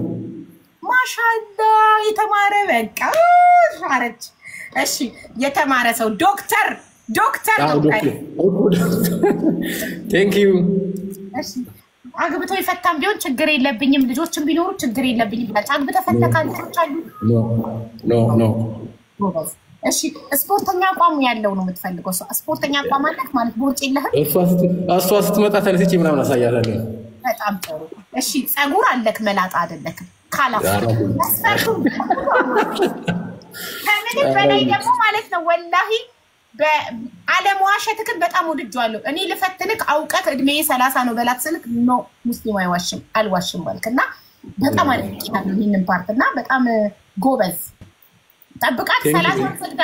ማሻአላ የተማረ በቃ አረች። እሺ የተማረ ሰው ዶክተር ቴንክ ዩ። እሺ አግብቶ የፈታም ቢሆን ችግር የለብኝም፣ ልጆችም ቢኖሩ ችግር የለብኝም ብላለች። አግብተህ ፈተካል ልጆች አሉ? ኖ። እሺ ስፖርተኛ አቋሙ ያለው ነው የምትፈልገው? ስፖርተኛ አቋም አለክ ማለት ቦርጭ የለህም? እሷ ስትመጣ ተነስቼ ምናምን አሳያታለሁ። በጣም ጥሩ። እሺ ፀጉር አለክ መላጣ አይደለክም? ካላፍ ከምንም በላይ ደግሞ ማለት ነው ወላሂ በአለመዋሸትክን በጣም ወድጄዋለሁ። እኔ ልፈትንክ አውቀክ እድሜ 30 ነው በላት ስልክ ኖ ሙስሊም አይዋሽም አልዋሽም ባልክና በጣም አድርጌታለሁ ይሄንን ፓርት እና በጣም ጎበዝ። ጠብቃት 30 ሰግዳ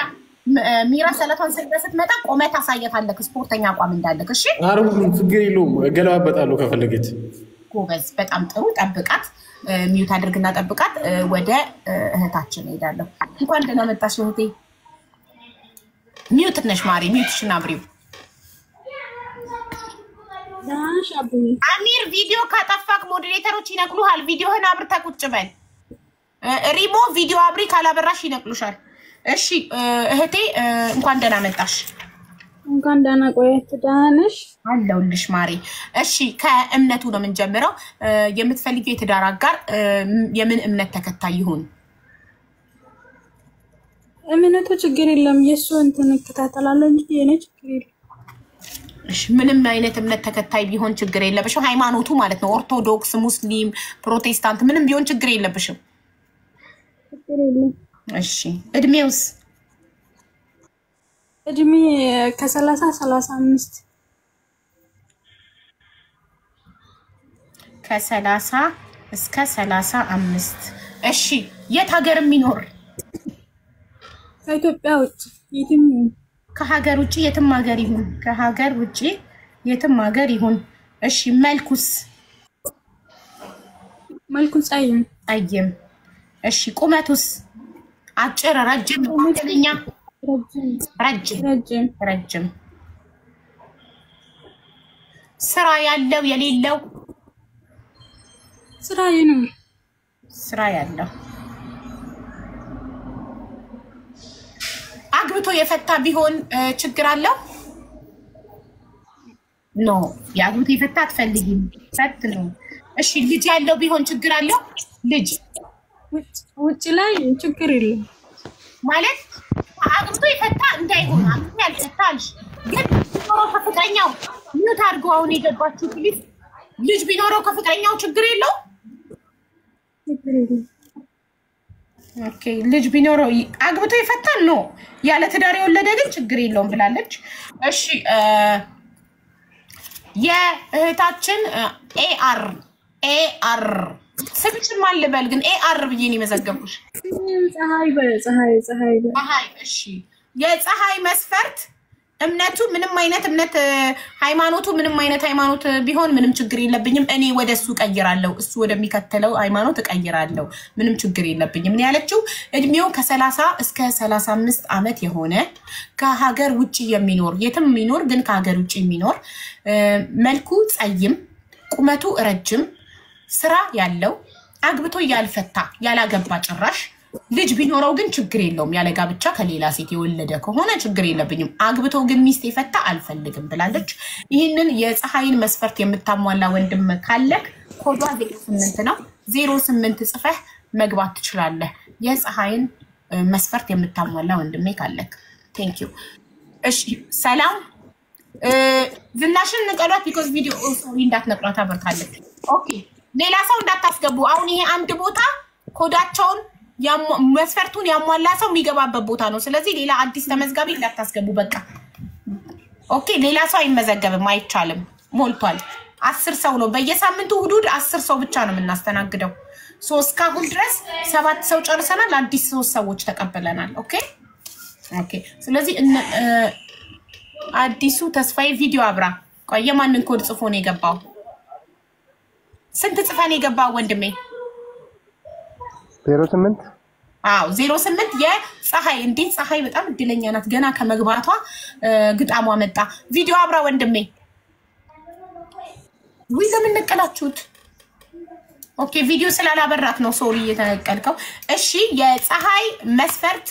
ሚራ 30 ሰግዳ ስትመጣ ቆመህ ታሳያታለህ ስፖርተኛ አቋም እንዳለክ። እሺ አረቡ ችግር የለውም እገለባበጣለሁ ከፈለገች። ጎበዝ በጣም ጥሩ። ጠብቃት፣ ሚውት አድርግና ጠብቃት። ወደ እህታችን ሄዳለሁ። እንኳን ደህና መጣሽ እህቴ። ሚውት ነሽ ማሪ፣ ሚውትሽን አብሪው። አሚር ቪዲዮ ካጠፋክ ሞዴሬተሮች ይነቅሉሃል። ቪዲዮህን አብርተህ ቁጭ በል። ሪሞ ቪዲዮ አብሪ ካላበራሽ ይነቅሉሻል። እሺ እህቴ እንኳን ደህና መጣሽ። እንኳን ደህና ቆያችሁ። ደህና ነሽ? አለሁልሽ ማሪ። እሺ ከእምነቱ ነው የምንጀምረው። የምትፈልጊው የትዳር አጋር የምን እምነት ተከታይ ይሁን? እምነቱ ችግር የለም፣ የእሱ እንትን እከታተላለሁ እንጂ የኔ ችግር የለም። እሺ ምንም አይነት እምነት ተከታይ ቢሆን ችግር የለብሽም። ሃይማኖቱ ማለት ነው ኦርቶዶክስ፣ ሙስሊም፣ ፕሮቴስታንት ምንም ቢሆን ችግር የለብሽም። ችግር የለም። እሺ እድሜውስ? እድሜ ከ30-35 ከ30 እስከ 35። እሺ የት ሀገር የሚኖር? ከኢትዮጵያ ውጭ የትም ከሀገር ውጭ የትም ሀገር ይሁን፣ ከሀገር ውጭ የትም ሀገር ይሁን። እሺ መልኩስ? መልኩ ጸይም። እሺ ቁመቱስ? አጭር፣ ረጅም፣ መካከለኛ? ረጅም። ስራ ያለው የሌለው? ስራ ያለው። አግብቶ የፈታ ቢሆን ችግር አለው? ኖ የአግብቶ የፈታ አትፈልጊም? ፈት ነው። እሺ ልጅ ያለው ቢሆን ችግር አለው? ልጅ ውጭ ላይ ችግር የለም ማለት አግብቶ የፈታ እንዳይሆን አግብቶ ያልፈታ አልሽ። ግን ቢኖረው ከፍቅረኛው ምን ታርጉ አሁን የገባችሁ ፕሊዝ ልጅ ቢኖረው ከፍቅረኛው ችግር የለው ኦኬ ልጅ ቢኖረው አግብቶ ይፈታል ነው ያለ ትዳር የወለደ ግን ችግር የለውም ብላለች እሺ የእህታችን ኤአር ስምሽን ማን ልበል ግን ኤአር ብዬ ነው የመዘገብኩሽ ፀሐይ እሺ የፀሐይ መስፈርት እምነቱ ምንም አይነት እምነት ሃይማኖቱ ምንም አይነት ሃይማኖት ቢሆን ምንም ችግር የለብኝም እኔ ወደሱ ቀይራለሁ እሱ ወደሚከተለው ሃይማኖት ቀይራለሁ ምንም ችግር የለብኝም ነው ያለችው እድሜው ከ30 እስከ 35 አመት የሆነ ከሀገር ውጪ የሚኖር የትም የሚኖር ግን ከሀገር ውጪ የሚኖር መልኩ ጸይም ቁመቱ ረጅም ስራ ያለው አግብቶ ያልፈታ ያላገባ ጭራሽ ልጅ ቢኖረው ግን ችግር የለውም ያለ ጋብቻ ከሌላ ሴት የወለደ ከሆነ ችግር የለብኝም አግብቶ ግን ሚስት የፈታ አልፈልግም ብላለች ይሄንን የፀሐይን መስፈርት የምታሟላ ወንድም ካለክ ኮዷ 08 ነው 08 ጽፈህ መግባት ትችላለህ የፀሐይን መስፈርት የምታሟላ ወንድሜ ካለክ ቴንክ ዩ እሺ ሰላም ዝናሽን ንቀሏት ቢኮዝ ቪዲዮ ሶሪ እንዳትነቅሏት አበርካለች ኦኬ ሌላ ሰው እንዳታስገቡ አሁን ይሄ አንድ ቦታ ኮዳቸውን መስፈርቱን ያሟላ ሰው የሚገባበት ቦታ ነው ስለዚህ ሌላ አዲስ ተመዝጋቢ እንዳታስገቡ በቃ ኦኬ ሌላ ሰው አይመዘገብም አይቻልም ሞልቷል 10 ሰው ነው በየሳምንቱ ሁዱድ 10 ሰው ብቻ ነው የምናስተናግደው ሶ እስካሁን ድረስ 7 ሰው ጨርሰናል አዲስ 3 ሰዎች ተቀበለናል ኦኬ ኦኬ ስለዚህ አዲሱ ተስፋዬ ቪዲዮ አብራ ቆየ ማንን ኮድ ጽፎ ነው የገባው ስንት ጽፈን የገባው ወንድሜ 08 አው 08 የፀሐይ እንዴት ፀሐይ በጣም እድለኛ ናት ገና ከመግባቷ ግጣሟ መጣ ቪዲዮ አብራ ወንድሜ ወይ ለምን ነቀላችሁት ኦኬ ቪዲዮ ስላላበራት ነው ሶሪ የተነቀልከው እሺ የፀሐይ መስፈርት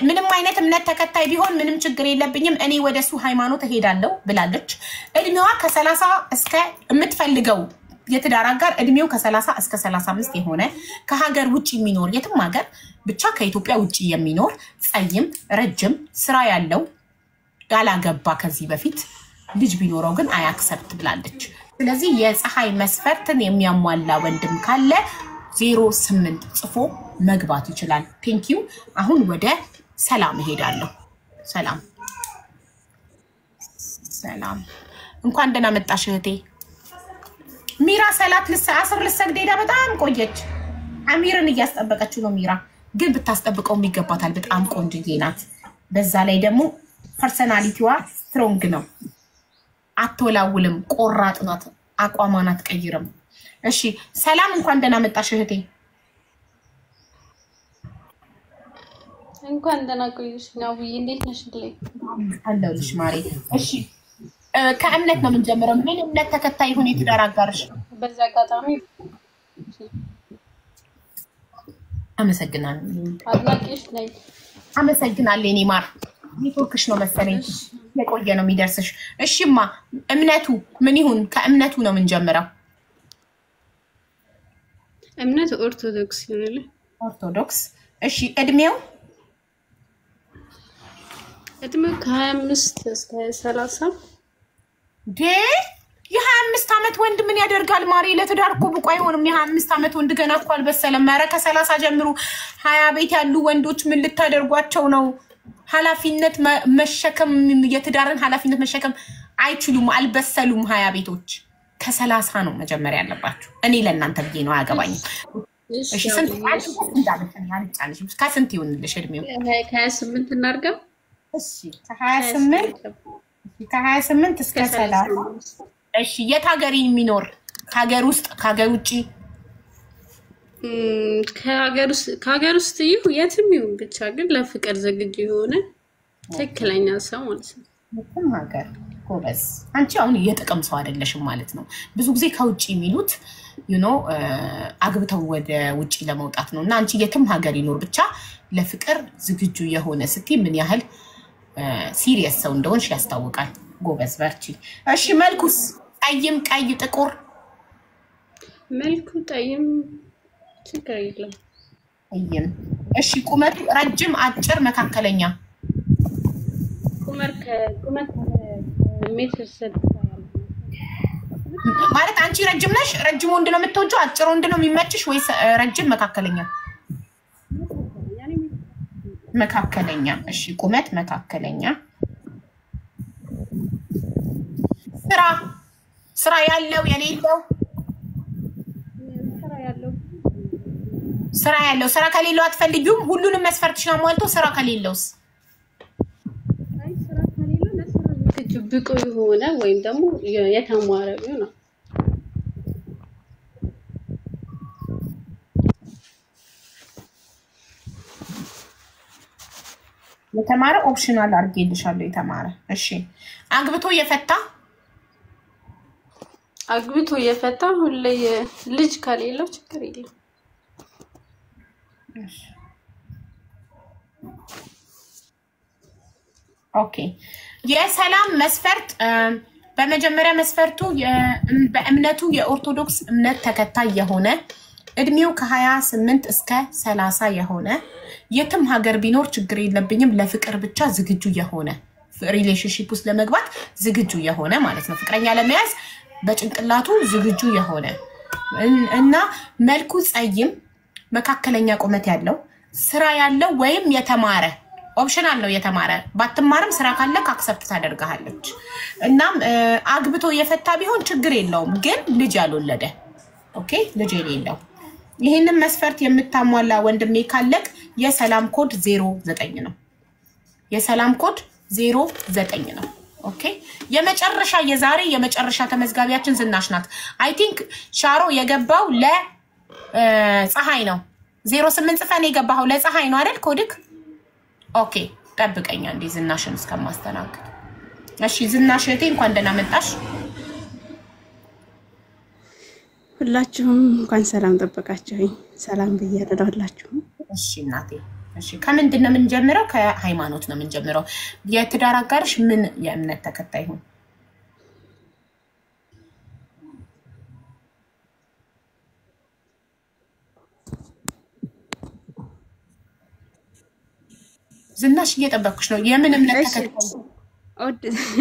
ምንም አይነት እምነት ተከታይ ቢሆን ምንም ችግር የለብኝም እኔ ወደሱ ሃይማኖት እሄዳለሁ ብላለች እድሜዋ ከ30 እስከ የምትፈልገው የትዳር አጋር እድሜው ከ30 እስከ 35 የሆነ ከሀገር ውጪ የሚኖር የትም ሀገር ብቻ ከኢትዮጵያ ውጪ የሚኖር ጸይም ረጅም ስራ ያለው ያላገባ ከዚህ በፊት ልጅ ቢኖረው ግን አያክሰፕት ብላለች ስለዚህ የፀሐይ መስፈርትን የሚያሟላ ወንድም ካለ 08 ጽፎ መግባት ይችላል ቴንክ ዩ አሁን ወደ ሰላም እሄዳለሁ ሰላም እንኳን ደህና መጣሽ እህቴ ሚራ ሰላት ለሰዓት ልሰግድ ሄዳ በጣም ቆየች አሚርን እያስጠበቀችው ነው ሚራ ግን ብታስጠብቀው የሚገባታል በጣም ቆንጆዬ ናት በዛ ላይ ደግሞ ፐርሰናሊቲዋ ስትሮንግ ነው አትወላውልም ቆራጥ ናት አቋሟን አትቀይርም እሺ ሰላም እንኳን ደህና መጣሽ እህቴ እንኳን ደህና ቆይሽ ነው እንዴት ነሽ አለሁልሽ ማሬ እሺ ከእምነት ነው የምንጀምረው ምን እምነት ተከታይ ሆነ የትዳር አጋርሽ በዛ አጋጣሚ አመሰግናለሁ አድናቂሽ ነኝ አመሰግናለሁ እኔ ማር ኔትወርክሽ ነው መሰለኝ የቆየ ነው የሚደርስሽ እሺማ እምነቱ ምን ይሁን ከእምነቱ ነው የምንጀምረው እምነት ኦርቶዶክስ ይሆናል ኦርቶዶክስ እሺ እድሜው ከ25 እስከ 30 የ25 አመት ወንድ ምን ያደርጋል ማሪ ለትዳር እኮ ብቁ አይሆንም የ25 አመት ወንድ ገና እኮ አልበሰለም ኧረ ከ30 ጀምሩ 20 ቤት ያሉ ወንዶች ምን ልታደርጓቸው ነው ኃላፊነት መሸከም የትዳርን ኃላፊነት መሸከም አይችሉም አልበሰሉም 20 ቤቶች ከ30 ነው መጀመሪያ ያለባችሁ እኔ ለእናንተ ብዬ ነው አያገባኝም እሺ ስንት ያንጫንሽ ከስንት ይሆንልሽ እድሜው ከ28 እናርገው እሺ ከ28 እስከ 30 እሺ የት ሀገር የሚኖር ከሀገር ውስጥ ከሀገር ውጪ ከሀገር ውስጥ ይሁን የትም ይሁን ብቻ ግን ለፍቅር ዝግጁ የሆነ ትክክለኛ ሰው ማለት ነው የትም ሀገር ጎበዝ አንቺ አሁን የጥቅም ሰው አይደለሽም ማለት ነው ብዙ ጊዜ ከውጪ የሚሉት አግብተው ወደ ውጪ ለመውጣት ነው እና አንቺ የትም ሀገር ይኖር ብቻ ለፍቅር ዝግጁ የሆነ ስትይ ምን ያህል ሲሪየስ ሰው እንደሆንሽ ያስታውቃል ጎበዝ በርቺ እሺ መልኩስ ጠይም ቀይ ጥቁር መልኩ ጠይም ችግር የለም ጠይም እሺ ቁመቱ ረጅም አጭር መካከለኛ ቁመት ሜትር 60 ማለት አንቺ ረጅም ነሽ? ረጅም ወንድ ነው የምትወጂው? አጭር ወንድ ነው የሚመችሽ ወይስ ረጅም መካከለኛ? መካከለኛ። እሺ ቁመት መካከለኛ። ስራ ያለው የሌለው? ስራ ያለው። ስራ ከሌለው አትፈልጊውም? ሁሉንም መስፈርትሽ ነው ሞልቶ ስራ ከሌለውስ? አይ ስራ ከሌለው ለስራ ዝግጁ ብቁ የሆነ ወይም ደግሞ የተማረ ነው። የተማረ ኦፕሽናል አድርጌልሻለሁ። የተማረ። እሺ አግብቶ የፈታ ሁሌ ልጅ ከሌለው ችግር የለም። ኦኬ የሰላም መስፈርት በመጀመሪያ መስፈርቱ በእምነቱ የኦርቶዶክስ እምነት ተከታይ የሆነ እድሜው ከ28 እስከ 30 የሆነ የትም ሀገር ቢኖር ችግር የለብኝም ለፍቅር ብቻ ዝግጁ የሆነ ሪሌሽንሺፕ ውስጥ ለመግባት ዝግጁ የሆነ ማለት ነው። ፍቅረኛ ለመያዝ በጭንቅላቱ ዝግጁ የሆነ እና መልኩ ጸይም መካከለኛ ቁመት ያለው ስራ ያለው ወይም የተማረ ኦፕሽናል ነው። የተማረ ባትማርም ስራ ካለ አክሰፕት ታደርጋለች። እናም አግብቶ የፈታ ቢሆን ችግር የለውም ግን ልጅ ያልወለደ ኦኬ ልጅ የሌለው ይሄንን መስፈርት የምታሟላ ወንድሜ ካለክ የሰላም ኮድ 09 ነው። የሰላም ኮድ 09 ነው። ኦኬ የመጨረሻ የዛሬ የመጨረሻ ተመዝጋቢያችን ዝናሽ ናት። አይ ቲንክ ሻሮ የገባው ለፀሐይ ነው። 08 ጽፈን የገባው ለፀሐይ ነው አይደል ኮድክ? ኦኬ ጠብቀኛ እንዴ ዝናሽን እስከማስተናግድ። እሺ ዝናሽ እቴ እንኳን ደህና መጣሽ። ሁላችሁም እንኳን ሰላም ጠበቃችሁኝ። ሰላም ብያለሁ። እሺ እናቴ እሺ ከምንድን ነው የምንጀምረው? ከሃይማኖት ነው የምንጀምረው። የትዳር አጋርሽ ምን የእምነት ተከታይ ሆነ? ዝናሽ እየጠበቅኩሽ ነው። የምን እምነት ተከታይ?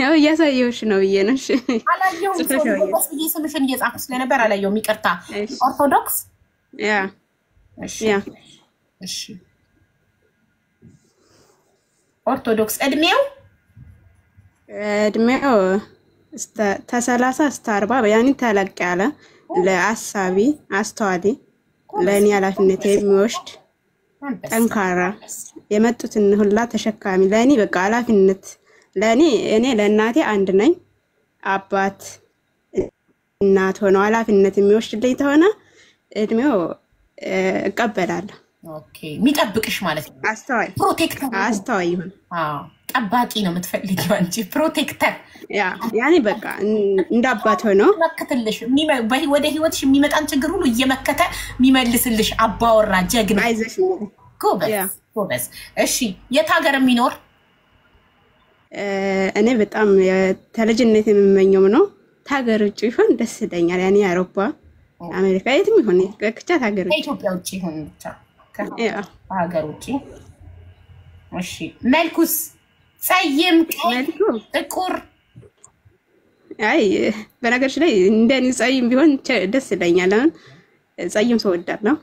ያው እያሳየሁሽ ነው ብዬ ነው። እሺ አላየሁም። ስለዚህ ስምሽን እየጻፍኩ ስለነበር አላየሁም። ይቅርታ። ኦርቶዶክስ? ያ እሺ እሺ ኦርቶዶክስ። እድሜው ከ30 እስከ 40 ያኔ ተለቅ ያለ ለአሳቢ አስተዋሊ ለእኔ ኃላፊነት የሚወስድ ጠንካራ የመጡትን ሁላ ተሸካሚ ለእኔ በቃ ኃላፊነት ለእኔ እኔ ለእናቴ አንድ ነኝ። አባት እናት ሆነው ኃላፊነት የሚወስድልኝ ተሆነ እድሜው እቀበላለሁ። ኦኬ የሚጠብቅሽ ማለት ነው። አስተዋይ ፕሮቴክተር አስተዋይ ይሁን። ጠባቂ ነው የምትፈልጊው አንቺ። ፕሮቴክተር ያኔ በቃ እንደ አባት ሆኖ መከተልሽ ወደ ህይወትሽ የሚመጣን ችግር ሁሉ እየመከተ የሚመልስልሽ አባወራ ጀግና። አይዞሽ ጎበዝ። እሺ የት ሀገር የሚኖር? እኔ በጣም ተልጅነት የምመኘው ነው ታገር ውጭ ይሆን ደስ ይለኛል። ያኔ አውሮፓ አሜሪካ የትም ይሆን ከቻ ታገር ውጭ ኢትዮጵያ ውጭ ይሆን ብቻ ከሀገር ውጭ። እሺ መልኩስ? ጸይም ጥቁር? አይ በነገርሽ ላይ እንደኔ ጸይም ቢሆን ደስ ይለኛል። ጸይም ሰው ወዳለሁ።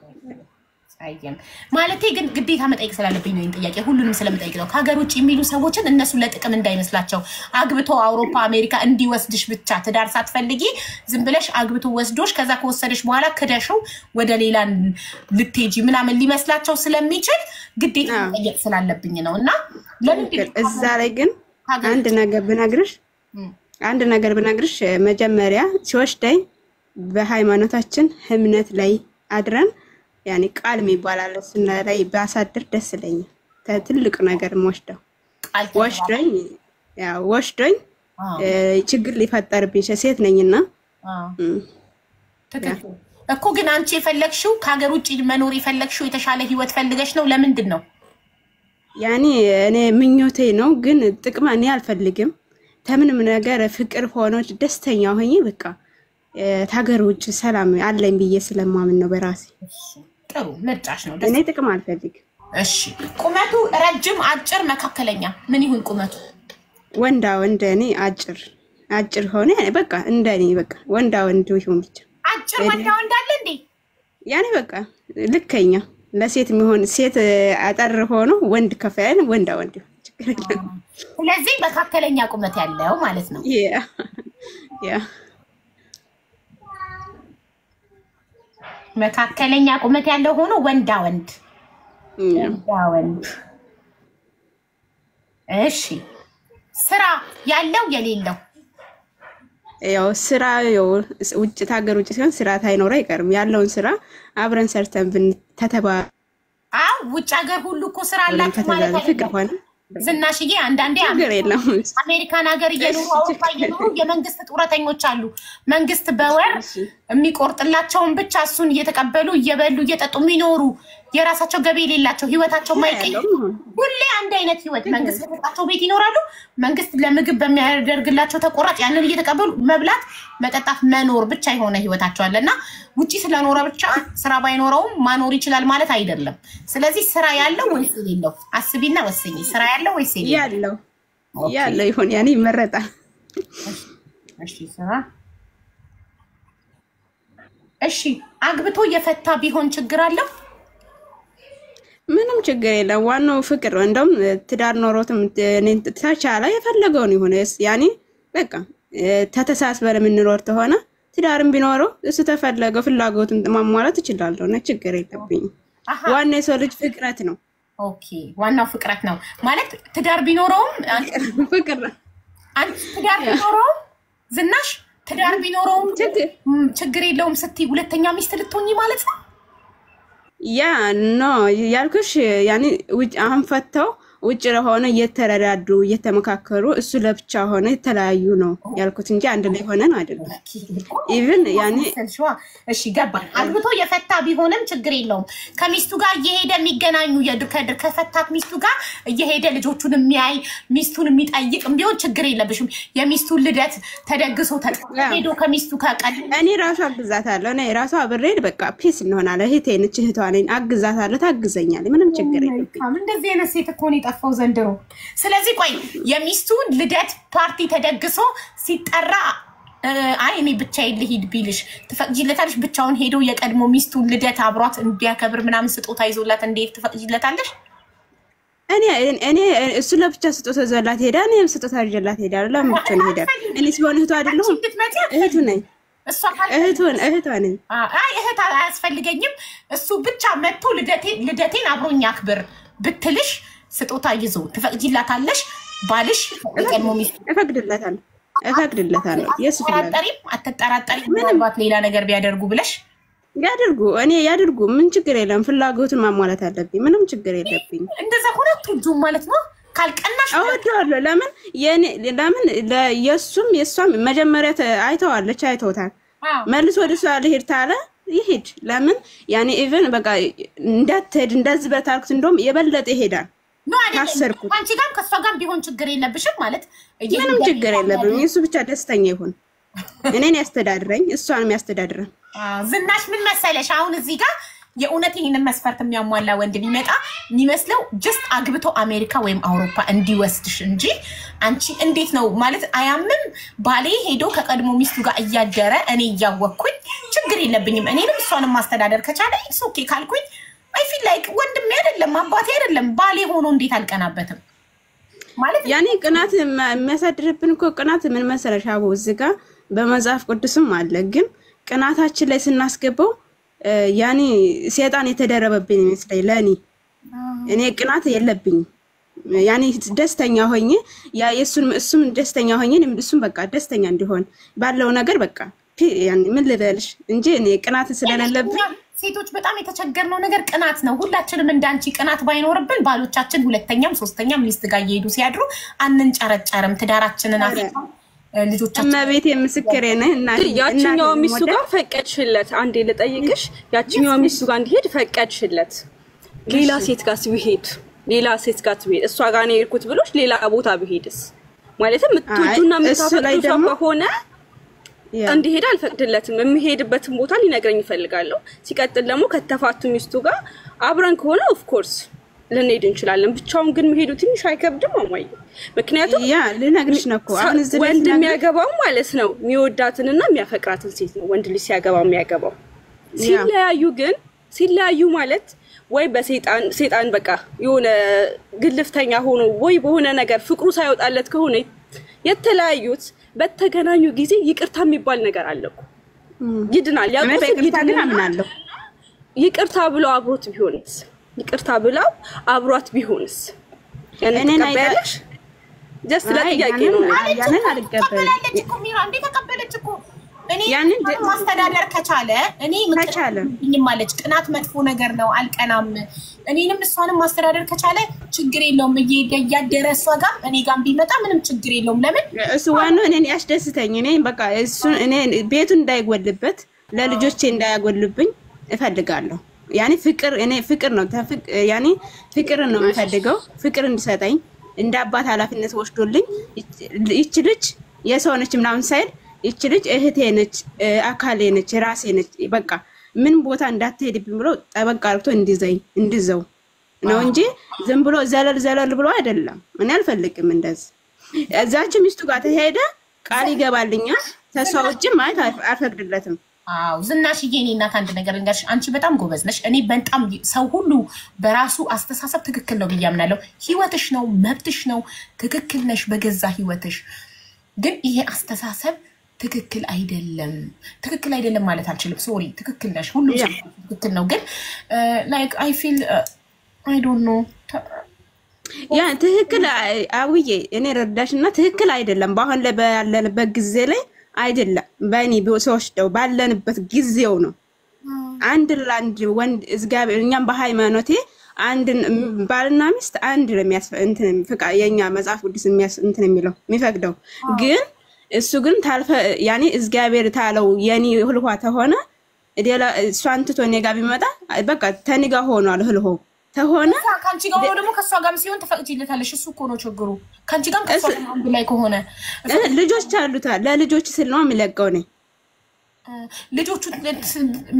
ጸይም ማለቴ ግን ግዴታ መጠየቅ ስላለብኝ ነው ጥያቄ። ሁሉንም ስለምጠይቅ ነው። ከሀገር ውጭ የሚሉ ሰዎችን እነሱ ለጥቅም እንዳይመስላቸው አግብቶ አውሮፓ አሜሪካ እንዲወስድሽ ብቻ ትዳር ሳትፈልጊ ዝም ብለሽ አግብቶ ወስዶሽ ከዛ ከወሰደሽ በኋላ ክደሽው ወደ ሌላ ልትሄጂ ምናምን ሊመስላቸው ስለሚችል ግዴታ መጠየቅ ስላለብኝ ነው። እና ለምን እዛ ላይ ግን አንድ ነገር ብነግርሽ መጀመሪያ ሲወስደኝ በሃይማኖታችን እምነት ላይ አድረን ያኔ ቃል የሚባላል እሱና ላይ ባሳድር ደስ ይለኛል። ትልቅ ነገር ወስዶኝ ችግር ሊፈጠርብኝ ሴት ነኝና እኮ ግን አንቺ የፈለግሽው ከሀገር ውጭ መኖር የፈለግሽው የተሻለ ህይወት ፈልገሽ ነው። ለምንድን ነው? ያኔ እኔ ምኞቴ ነው ግን ጥቅም እኔ አልፈልግም። ከምንም ነገር ፍቅር ሆኖች ደስተኛ ሆኜ በቃ ታገር ውጭ ሰላም አለኝ ብዬ ስለማምን ነው በራሴ። ጥሩ ምርጫሽ ነው። እኔ ጥቅም አልፈልግም። እሺ ቁመቱ ረጅም፣ አጭር፣ መካከለኛ ምን ይሁን ቁመቱ? ወንዳ ወንድ እኔ አጭር አጭር ሆነ በቃ እንደኔ በቃ ወንዳ ወንድ ይሁን ብቻ አጭር ወንዳ ወንድ አለ እንዴ ያኔ በቃ ልከኛ ለሴት የሚሆን ሴት አጠር ሆኖ ወንድ ከፋያን ወንዳ ወንድ ችግር የለም ስለዚህ መካከለኛ ቁመት ያለው ማለት ነው ያ መካከለኛ ቁመት ያለው ሆኖ ወንዳ ወንድ እሺ ስራ ያለው የሌለው ያው ስራ ያው ውጭ ታገር ውጭ ሲሆን ስራ ታይኖር አይቀርም ያለውን ስራ አብረን ሰርተን ተተባ ውጭ ሀገር ሁሉ እኮ ስራ አላችሁ ማለት አይደለም ዝናሽዬ አንዳንዴ አሜሪካን ሀገር እየኖሩ አውሮፓ እየኖሩ የመንግስት ጡረተኞች አሉ መንግስት በወር የሚቆርጥላቸውን ብቻ እሱን እየተቀበሉ እየበሉ እየጠጡ የሚኖሩ የራሳቸው ገቢ የሌላቸው ህይወታቸው ማይቀየር ሁሌ አንድ አይነት ህይወት መንግስት ለተጣጣው ቤት ይኖራሉ መንግስት ለምግብ በሚያደርግላቸው ተቆራጭ ያንን እየተቀበሉ መብላት መጠጣት መኖር ብቻ የሆነ ህይወታቸው አለና ውጪ ስለኖረ ብቻ ስራ ባይኖረውም ማኖር ይችላል ማለት አይደለም ስለዚህ ስራ ያለው ወይስ የሌለው አስቢና ወስኚ ስራ ያለው ወይስ የሌለው ያለው ይሁን ያኔ ይመረጣል እሺ ስራ እሺ አግብቶ የፈታ ቢሆን ችግር አለው ምንም ችግር የለም ዋናው ፍቅር እንደውም ትዳር ኖሮትም ተቻለ የፈለገውን ይሁን ያኔ በቃ ተተሳስበን የምንኖር ተሆነ ትዳርም ቢኖረው እሱ ተፈለገው ፍላጎቱን ማሟላት ይችላል ነው ችግር የለብኝ ዋናው የሰው ልጅ ፍቅረት ነው ኦኬ ዋናው ፍቅረት ነው ማለት ትዳር ቢኖረውም ፍቅር አንተ ትዳር ቢኖረው ዝናሽ ትዳር ቢኖረውም ችግር የለውም ስትይ ሁለተኛ ሚስት ልትሆኚ ማለት ነው ያ ኖ ያልኩሽ ያኔ ውጭ አሁን ፈተው ውጭ ለሆነ እየተረዳዱ እየተመካከሩ እሱ ለብቻ ሆነ የተለያዩ ነው ያልኩት እንጂ አንድ ላይ ሆነን አይደለም ኢቭን ያኔ እሺ ገባኝ አግብቶ የፈታ ቢሆንም ችግር የለውም ከሚስቱ ጋር እየሄደ የሚገናኙ የድርከድር ከፈታት ሚስቱ ጋር እየሄደ ልጆቹን የሚያይ ሚስቱን የሚጠይቅ ቢሆን ችግር የለብሽም የሚስቱን ልደት ተደግሶ ሄዶ ከሚስቱ ከቀል እኔ ራሱ አግዛታለሁ እኔ ራሱ አብሬድ በቃ ፒስ እንሆናለን እህቴ ነች እህቷ ነኝ አግዛታለሁ ታግዘኛለች ምንም ችግር የለም እንደዚህ አይነት ሴት እኮ ነው ጠፋው ዘንድሮ ስለዚህ ቆይ የሚስቱን ልደት ፓርቲ ተደግሶ ሲጠራ አይ እኔ ብቻዬን ልሂድ ቢልሽ ትፈቅጂለታለሽ ብቻውን ሄዶ የቀድሞ ሚስቱን ልደት አብሯት እንዲያከብር ምናምን ስጦታ ይዞላት እንዴት ትፈቅጂለታለሽ እኔ እሱ ለብቻ ስጦታ ዘላት ሄዳ እኔ ስጦታ ይዤላት ሄዳ ለምን ብቻ ነው ሄዳ እኔ ሲሆን እህቷ አይደለሁ እህቱ ነኝ እሷ እህቷ ነኝ አይ እህት አያስፈልገኝም እሱ ብቻ መጥቶ ልደቴን አብሮኝ ያክብር ብትልሽ ስጦታ ይዞ ትፈቅጂላታለሽ ባልሽ የቀድሞ ሚስት እፈቅድለታለሁ የሱ አትጠራጠሪ ምናልባት ሌላ ነገር ቢያደርጉ ብለሽ ያደርጉ ምን ችግር የለም ፍላጎቱን ማሟላት አለብኝ ምንም ችግር የለብኝ እንደዛ ሆነ ትጁ ማለት ነው ካልቀናሽ አወጣለሁ ለምን የሷም መጀመሪያ አይተውታል መልሶ ወደሷ ልሄድ ታለ ይሄድ ለምን ያኔ ኢቭን በቃ እንዳትሄድ እንደዚህ በታርኩት እንደውም የበለጠ ይሄዳል ታሰርኩት አንቺ ጋር ከሷ ጋር ቢሆን ችግር የለብሽም ማለት ምንም ችግር የለብኝ እሱ ብቻ ደስተኛ ይሁን እኔን ያስተዳድረኝ እሷንም ያስተዳድረን ዝናሽ ምን መሰለሽ አሁን እዚህ ጋር የኡነት ይሄንን መስፈርት የሚያሟላ ወንድ ቢመጣ የሚመስለው ጀስት አግብቶ አሜሪካ ወይም አውሮፓ እንዲወስድሽ እንጂ አንቺ እንዴት ነው ማለት አያምም ባሌ ሄዶ ከቀድሞ ሚስቱ ጋር እያደረ እኔ እያወቅኩኝ ችግር የለብኝም እኔንም እሷንም ማስተዳደር ከቻለ ኢትስ ኦኬ ካልኩኝ አይ ፊል ላይክ ወንድም አይደለም አባቴ አይደለም ባሌ ሆኖ እንዴት አልቀናበትም ማለት ያኔ ቅናት የሚያሳድርብን እኮ ቅናት ምን መሰለሽ አቦ እዚህ ጋር በመጽሐፍ ቅዱስም አለ ግን ቅናታችን ላይ ስናስገባው ያኔ ሰይጣን የተደረበብኝ ይመስላል ለኔ እኔ ቅናት የለብኝ ያኔ ደስተኛ ሆኜ ያ እሱም ደስተኛ ሆኜ እሱም በቃ ደስተኛ እንዲሆን ባለው ነገር በቃ ያኔ ምን ልበልሽ እንጂ እኔ ቅናት ስለሌለብኝ ሴቶች በጣም የተቸገርነው ነገር ቅናት ነው ሁላችንም እንዳንቺ ቅናት ባይኖርብን ባሎቻችን ሁለተኛም ሶስተኛም ሚስት ጋር እየሄዱ ሲያድሩ አንንጨረጨርም ትዳራችንን አፍታ ልጆቻችን እመቤቴ ምስክሬ ነህ እና ያቺኛው ሚስቱ ጋር ፈቀድሽለት አንዴ ልጠይቅሽ ያቺኛው ሚስቱ ጋር እንዲሄድ ፈቀድሽለት ሌላ ሴት ጋር ሲሄድ እሷ ጋር ነው የሄድኩት ብሎሽ ሌላ ቦታ ቢሄድስ ማለትም ምትወጁና ምታፈቅዱ ከሆነ እንዲሄድ አልፈቅድለትም የሚሄድበትን ቦታ ሊነግረኝ ይፈልጋለሁ ሲቀጥል ደግሞ ከተፋቱ ሚስቱ ጋር አብረን ከሆነ ኦፍ ኮርስ ልንሄድ እንችላለን። ብቻውን ግን መሄዱ ትንሽ አይከብድም አማዬ? ምክንያቱም ያ ልነግርሽ ነው እኮ አሁን እዚህ ወንድ የሚያገባው ማለት ነው የሚወዳትንና የሚያፈቅራትን ሴት ነው ወንድ ልጅ ሲያገባው የሚያገባው። ሲለያዩ ማለት ወይ በሰይጣን በቃ የሆነ ግልፍተኛ ሆኖ ወይ በሆነ ነገር ፍቅሩ ሳይወጣለት ከሆነ የተለያዩት በተገናኙ ጊዜ ይቅርታ የሚባል ነገር አለው። ይድናል። ያው ግን አምናለሁ ይቅርታ ብለው አብሮት ቢሆንስ? ይቅርታ ብለው አብሯት ቢሆንስ? ያንን ተቀበለሽ? ጀስት ለጥያቄ ነው። ያንን አልቀበልም። ተቀበለች እኮ እኔ ያንን ማስተዳደር ከቻለ እኔ ምንም ማለት ቅናት መጥፎ ነገር ነው አልቀናም። እኔንም እሷንም ማስተዳደር ከቻለ ችግር የለውም። እያደረሷ ጋር እኔ ጋር ቢመጣ ምንም ችግር የለውም። ለምን እሱ ዋናው እኔን ያስደስተኝ እኔ በቃ እሱ እኔ ቤቱ እንዳይጎልበት ለልጆቼ እንዳያጎልብኝ እፈልጋለሁ። ያኔ ፍቅር ነው ያኔ ፍቅር ነው የምፈልገው። ፍቅር እንዲሰጠኝ እንደ አባት ኃላፊነት ወስዶልኝ ይች ልጅ የሰው ነች ምናምን ሳይል ይች ልጅ እህቴ ነች አካሌ ነች ራሴ ነች በቃ ምን ቦታ እንዳትሄድብኝ ብሎ ጠበቅ አርግቶ እንዲዘው ነው እንጂ ዝም ብሎ ዘለል ብሎ አይደለም። እኔ አልፈልግም እንደዚህ። እዛች ሚስቱ ጋር ተሄደ ቃል ይገባልኛል ተሷውጭ ማለት አልፈቅድለትም። ዝናሽዬ እኔ እናት አንድ ነገር ልንገርሽ። አንቺ በጣም ጎበዝ ነሽ። እኔ በጣም ሰው ሁሉ በራሱ አስተሳሰብ ትክክል ነው ብያምናለሁ። ህይወትሽ ነው መብትሽ ነው ትክክል ነሽ በገዛ ህይወትሽ። ግን ይሄ አስተሳሰብ ትክክል አይደለም ማለት አልችልም። ሶሪ ትክክል ነሽ ሁሉ ትክክል ነው። ግን ላይክ አይ ፊል አይ ዶንት ኖ ያ ትክክል አውዬ እኔ ረዳሽና ትክክል አይደለም። ባሁን ላይ ባለንበት ጊዜ ላይ አይደለም በእኔ ሰዎች ደው ባለንበት ጊዜው ነው። አንድ ለአንድ ወንድ እግዚአብሔር እኛም በሃይማኖቴ አንድ ባልና ሚስት አንድ እንትን ፍቃ የኛ መጽሐፍ ቅዱስ እንትን የሚለው የሚፈቅደው ግን እሱ ግን ታልፈ ያኔ እግዚአብሔር ታለው የኔ ህልዋ ተሆነ ዴላ ሷንትቶ ኔጋ ቢመጣ በቃ ተኒጋ ሆኗል ህልሆ ተሆነ ካንቺ ጋር ነው ደግሞ ከሷ ጋርም ሲሆን ተፈቅጂለታለሽ። እሱ እኮ ነው ችግሩ። ካንቺ ጋርም ከሷ ጋርም አንድ ላይ ከሆነ ልጆች አሉታ ለልጆች ስል ነው የሚለቀው ነው። ልጆቹ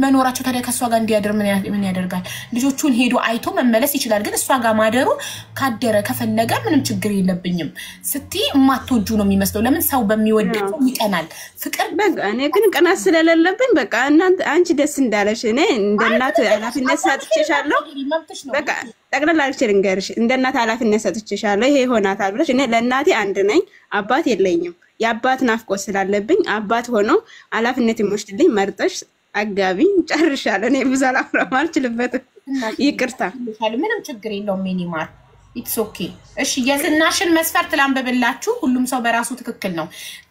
መኖራቸው ታዲያ ከሷ ጋር እንዲያደር ምን ያደርጋል? ልጆቹን ሄዶ አይቶ መመለስ ይችላል። ግን እሷ ጋር ማደሩ ካደረ ከፈለገ ምንም ችግር የለብኝም ስትይ ማትወጁ ነው የሚመስለው። ለምን ሰው በሚወደው ይቀናል። ፍቅር በቃ እኔ ግን ቅናት ስለሌለብኝ በቃ እናንተ አንቺ ደስ እንዳለሽ እኔ እንደናት ኃላፊነት ሰጥቼሻለሁ። በቃ ጠቅላላ ልንገርሽ እንደናት ኃላፊነት ሰጥቼሻለሁ። ይሄ ሆናታል ብለሽ እኔ ለእናቴ አንድ ነኝ አባት የለኝም። የአባት ናፍቆት ስላለብኝ አባት ሆኖ ኃላፊነት ይወስድልኝ መርጠሽ አጋቢ ጨርሻለሁ። እኔ ብዙ አላፍራም አልችልበትም። ይቅርታ ምንም ችግር የለውም። ሚኒማር ኢትስ ኦኬ። እሺ የዝናሽን መስፈርት ላንብብላችሁ። ሁሉም ሰው በራሱ ትክክል ነው።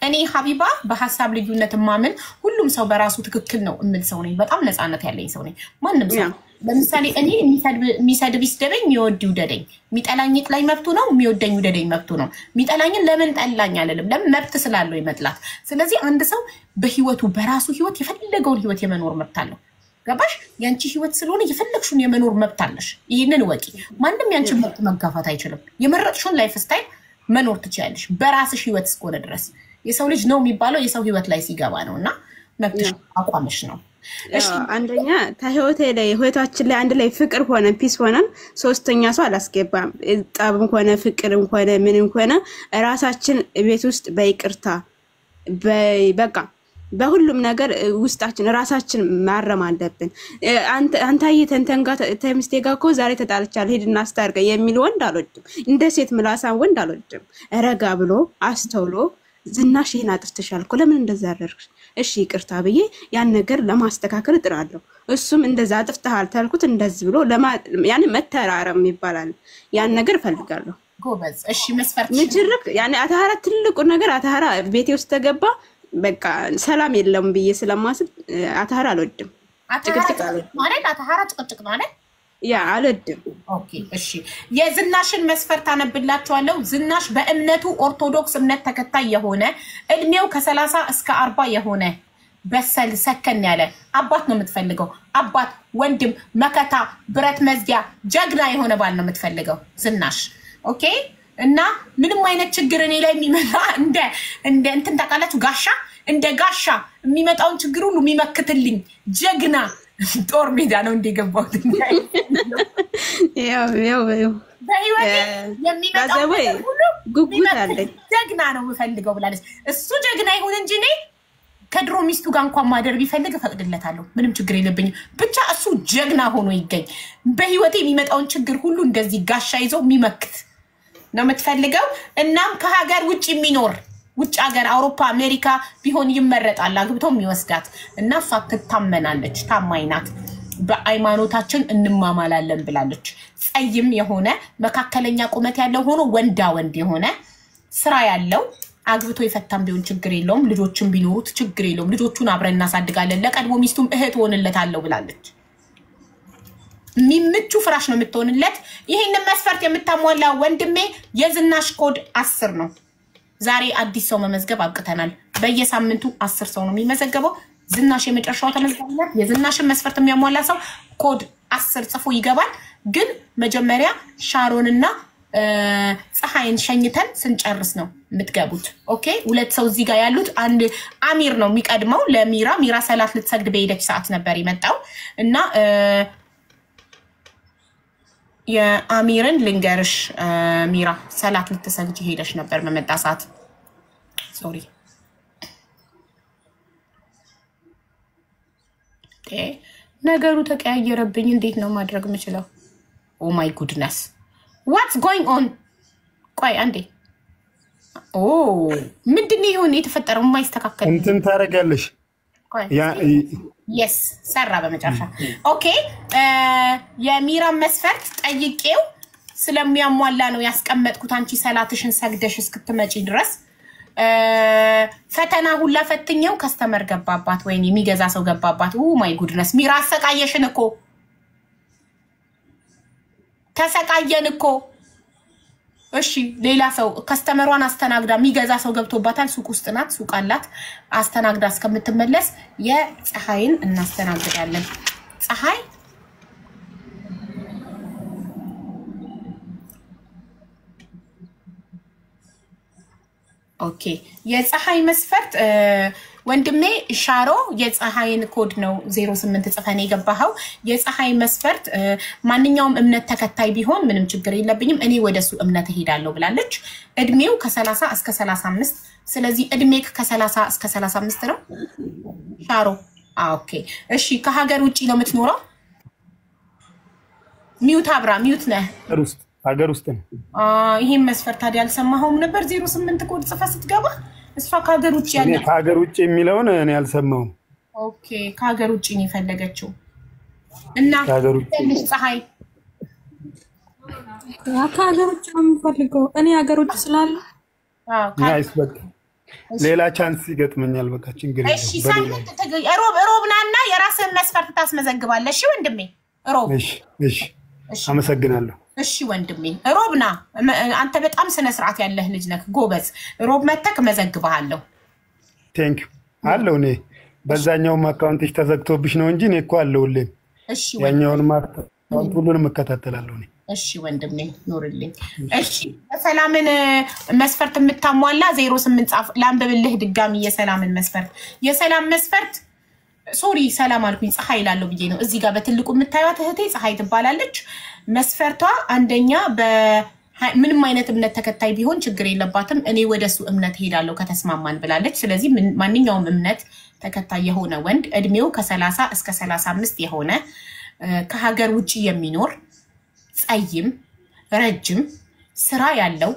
እኔ ሀቢባ በሐሳብ ልዩነት ማምን ሁሉም ሰው በራሱ ትክክል ነው እምል ሰው ነኝ። በጣም ነፃነት ያለኝ ሰው ነኝ። ማንም ሰው ለምሳሌ እኔ የሚሰድብ ይስደበኝ የሚወድ ይውደደኝ። የሚጠላኝ ላይ መብቱ ነው፣ የሚወደኝ ይውደደኝ መብቱ ነው። የሚጠላኝን ለምን ጠላኝ አልልም። ለምን መብት ስላለው ይመጥላት። ስለዚህ አንድ ሰው በህይወቱ በራሱ ህይወት የፈለገውን ህይወት የመኖር መብት አለው። ገባሽ? ያንቺ ህይወት ስለሆነ የፈለግሽውን የመኖር መብት አለሽ። ይሄንን ወቂ። ማንንም ያንቺ መብት መጋፋት አይችልም። የመረጥሽውን ላይፍ ስታይል መኖር ትችያለሽ በራስሽ ህይወት እስከሆነ ድረስ። የሰው ልጅ ነው የሚባለው የሰው ህይወት ላይ ሲገባ ነውና መብትሽ አቋምሽ ነው። አንደኛ ታህይወቴ ላይ ህይወታችን ላይ አንድ ላይ ፍቅር ሆነ ፒስ ሆነን ሶስተኛ ሰው አላስገባም። ጣብም ሆነ ፍቅርም ሆነ ምንም ሆነ ራሳችን ቤት ውስጥ በይቅርታ በቃ በሁሉም ነገር ውስጣችን ራሳችን ማረም አለብን። አንታዬ ተንተንጋ ተምስቴጋ እኮ ዛሬ ተጣልቻለሁ ሄድና አስታርቀ የሚል ወንድ አልወድም። እንደ ሴት ምላሳን ወንድ አልወድም። ረጋ ብሎ አስተውሎ ዝናሽ ይሄን አጥፍተሻል እኮ ለምን እንደዛ አደረግሽ? እሺ ይቅርታ ብዬ ያን ነገር ለማስተካከል እጥራለሁ። እሱም እንደዛ አጥፍተሃል ታልኩት እንደዚህ ብሎ ያን መተራረም ይባላል። ያን ነገር ፈልጋለሁ። ጎበዝ። እሺ መስፈርት ንጅርክ ያን አታሃራ ትልቁ ነገር አታሃራ ቤቴ ውስጥ ተገባ በቃ ሰላም የለም ብዬ ስለማስብ አታሃራ አልወድም። ጭቅጭቅ ማለት አታሃራ ጭቅጭቅ ነው አይደል? ያ አልወድም። ኦኬ እሺ የዝናሽን መስፈርት አነብላችኋለሁ። ዝናሽ በእምነቱ ኦርቶዶክስ እምነት ተከታይ የሆነ እድሜው ከ30 እስከ 40 የሆነ በሰል ሰከን ያለ አባት ነው የምትፈልገው። አባት፣ ወንድም፣ መከታ፣ ብረት መዝጊያ፣ ጀግና የሆነ ባል ነው የምትፈልገው ዝናሽ። ኦኬ እና ምንም አይነት ችግር እኔ ላይ የሚመጣ እንደ እንትን ታውቃላችሁ ጋሻ እንደ ጋሻ የሚመጣውን ችግር ሁሉ የሚመክትልኝ ጀግና ጦር ሜዳ ነው እንደገባሁት ያው በህይወቴ የሚመጣው ሁሉ ጉጉት አለኝ ጀግና ነው የምፈልገው ብላለች እሱ ጀግና ይሁን እንጂ እኔ ከድሮ ሚስቱ ጋር እንኳን ማደር ቢፈልግ ፈቅድለታለሁ ምንም ችግር የለብኝም ብቻ እሱ ጀግና ሆኖ ይገኝ በህይወቴ የሚመጣውን ችግር ሁሉ እንደዚህ ጋሻ ይዞ የሚመክት ነው የምትፈልገው እናም ከሀገር ውጭ የሚኖር ውጭ ሀገር አውሮፓ አሜሪካ ቢሆን ይመረጣል አግብቶ የሚወስዳት እና እሷ ትታመናለች ታማኝ ናት በሃይማኖታችን እንማማላለን ብላለች ጸይም የሆነ መካከለኛ ቁመት ያለው ሆኖ ወንዳ ወንድ የሆነ ስራ ያለው አግብቶ የፈታም ቢሆን ችግር የለውም ልጆችን ቢኖሩት ችግር የለውም ልጆቹን አብረን እናሳድጋለን ለቀድሞ ሚስቱም እህት ሆንለታለሁ ብላለች ሚምቹ ፍራሽ ነው የምትሆንለት ይሄንን መስፈርት የምታሟላ ወንድሜ የዝናሽ ኮድ 10 ነው ዛሬ አዲስ ሰው መመዝገብ አብቅተናል በየሳምንቱ 10 ሰው ነው የሚመዘገበው ዝናሽ የመጨረሻው ተመዝጋቢነት የዝናሽን መስፈርት የሚያሟላ ሰው ኮድ 10 ጽፎ ይገባል ግን መጀመሪያ ሻሮንና ፀሐይን ሸኝተን ስንጨርስ ነው የምትገቡት ኦኬ ሁለት ሰው እዚህ ጋር ያሉት አንድ አሚር ነው የሚቀድመው ለሚራ ሰላት ልትሰግድ በሄደች ሰዓት ነበር የመጣው እና የአሚርን ልንገርሽ ሚራ ሰላት ልትሰግጂ ሄደሽ ነበር በመጣ ሰዓት ሶሪ ነገሩ ተቀያየረብኝ እንዴት ነው ማድረግ የምችለው ኦ ማይ ጉድነስ what's going on ቆይ አንዴ ኦ ምንድነው ይሁን የተፈጠረው የማይስተካከል እንትን ታረጋለሽ yes ሰራ በመጨረሻ ኦኬ የሚራ መስፈርት ጠይቄው ስለሚያሟላ ነው ያስቀመጥኩት አንቺ ሰላትሽን ሰግደሽ እስክትመጪ ድረስ ፈተና ሁላ ፈትኘው ከስተመር ገባባት ወይኔ የሚገዛ ሰው ገባባት ኦ ማይ ጉድነስ ሚራ አሰቃየሽን እኮ ተሰቃየን እኮ እሺ ሌላ ሰው ከስተመሯን አስተናግዳ የሚገዛ ሰው ገብቶባታል ሱቅ ውስጥ ናት ሱቅ አላት አስተናግዳ እስከምትመለስ የፀሐይን እናስተናግዳለን ፀሐይ ኦኬ የፀሐይ መስፈርት ወንድሜ ሻሮ የፀሐይን ኮድ ነው 08 ጽፈን የገባው የፀሐይ መስፈርት ማንኛውም እምነት ተከታይ ቢሆን ምንም ችግር የለብኝም እኔ ወደሱ እምነት እሄዳለሁ ብላለች እድሜው ከ30 እስከ 35 ስለዚህ እድሜክ ከ30 እስከ 35 ነው ሻሮ ኦኬ እሺ ከሀገር ውጪ ነው የምትኖረው ሚውት አብራ ሚውት ነህ ሀገር ውስጥ ነው ይሄን መስፈርት ታዲያ አልሰማኸውም ነበር 08 ኮድ ጽፈ ስትገባ እሷ ከሀገር ውጪ ያለ ከሀገር ውጪ የሚለውን እኔ አልሰማሁም ኦኬ ከሀገር ውጪ ነው የፈለገችው እና ትንሽ ፀሐይ ከሀገር ውጪ ነው የምፈልገው እኔ ሀገር ውጪ ስላለ ናይስ በቃ ሌላ ቻንስ ይገጥመኛል በቃ ችግር የለም እሺ ሳምንት ሮብናና የራስህን መስፈርት ታስመዘግባለህ እሺ ወንድሜ ሮብ እሺ አመሰግናለሁ እሺ ወንድሜ ሮብና አንተ በጣም ስነ ስርዓት ያለህ ልጅ ነህ ጎበዝ ሮብ መተክ መዘግባለሁ ቴንክ ዩ አለው እኔ በዛኛው አካውንትሽ ተዘግቶብሽ ነው እንጂ እኔ እኮ አለውልኝ እሺ ያኛውን አካውንት ሁሉንም እከታተላለሁ እኔ እሺ ወንድሜ ኑርልኝ እሺ ሰላምን መስፈርት የምታሟላ 08 ጻፍ ላንብብልህ ድጋሚ የሰላምን መስፈርት የሰላም መስፈርት ሶሪ ሰላም አልኩኝ ፀሐይ ላለው ብዬ ነው እዚህ ጋር በትልቁ የምታዩት እህቴ ፀሐይ ትባላለች መስፈርቷ አንደኛ በምንም አይነት እምነት ተከታይ ቢሆን ችግር የለባትም እኔ ወደሱ እምነት ሄዳለሁ ከተስማማን ብላለች ስለዚህ ማንኛውም እምነት ተከታይ የሆነ ወንድ እድሜው ከ30 እስከ 35 የሆነ ከሀገር ውጪ የሚኖር ጸይም ረጅም ስራ ያለው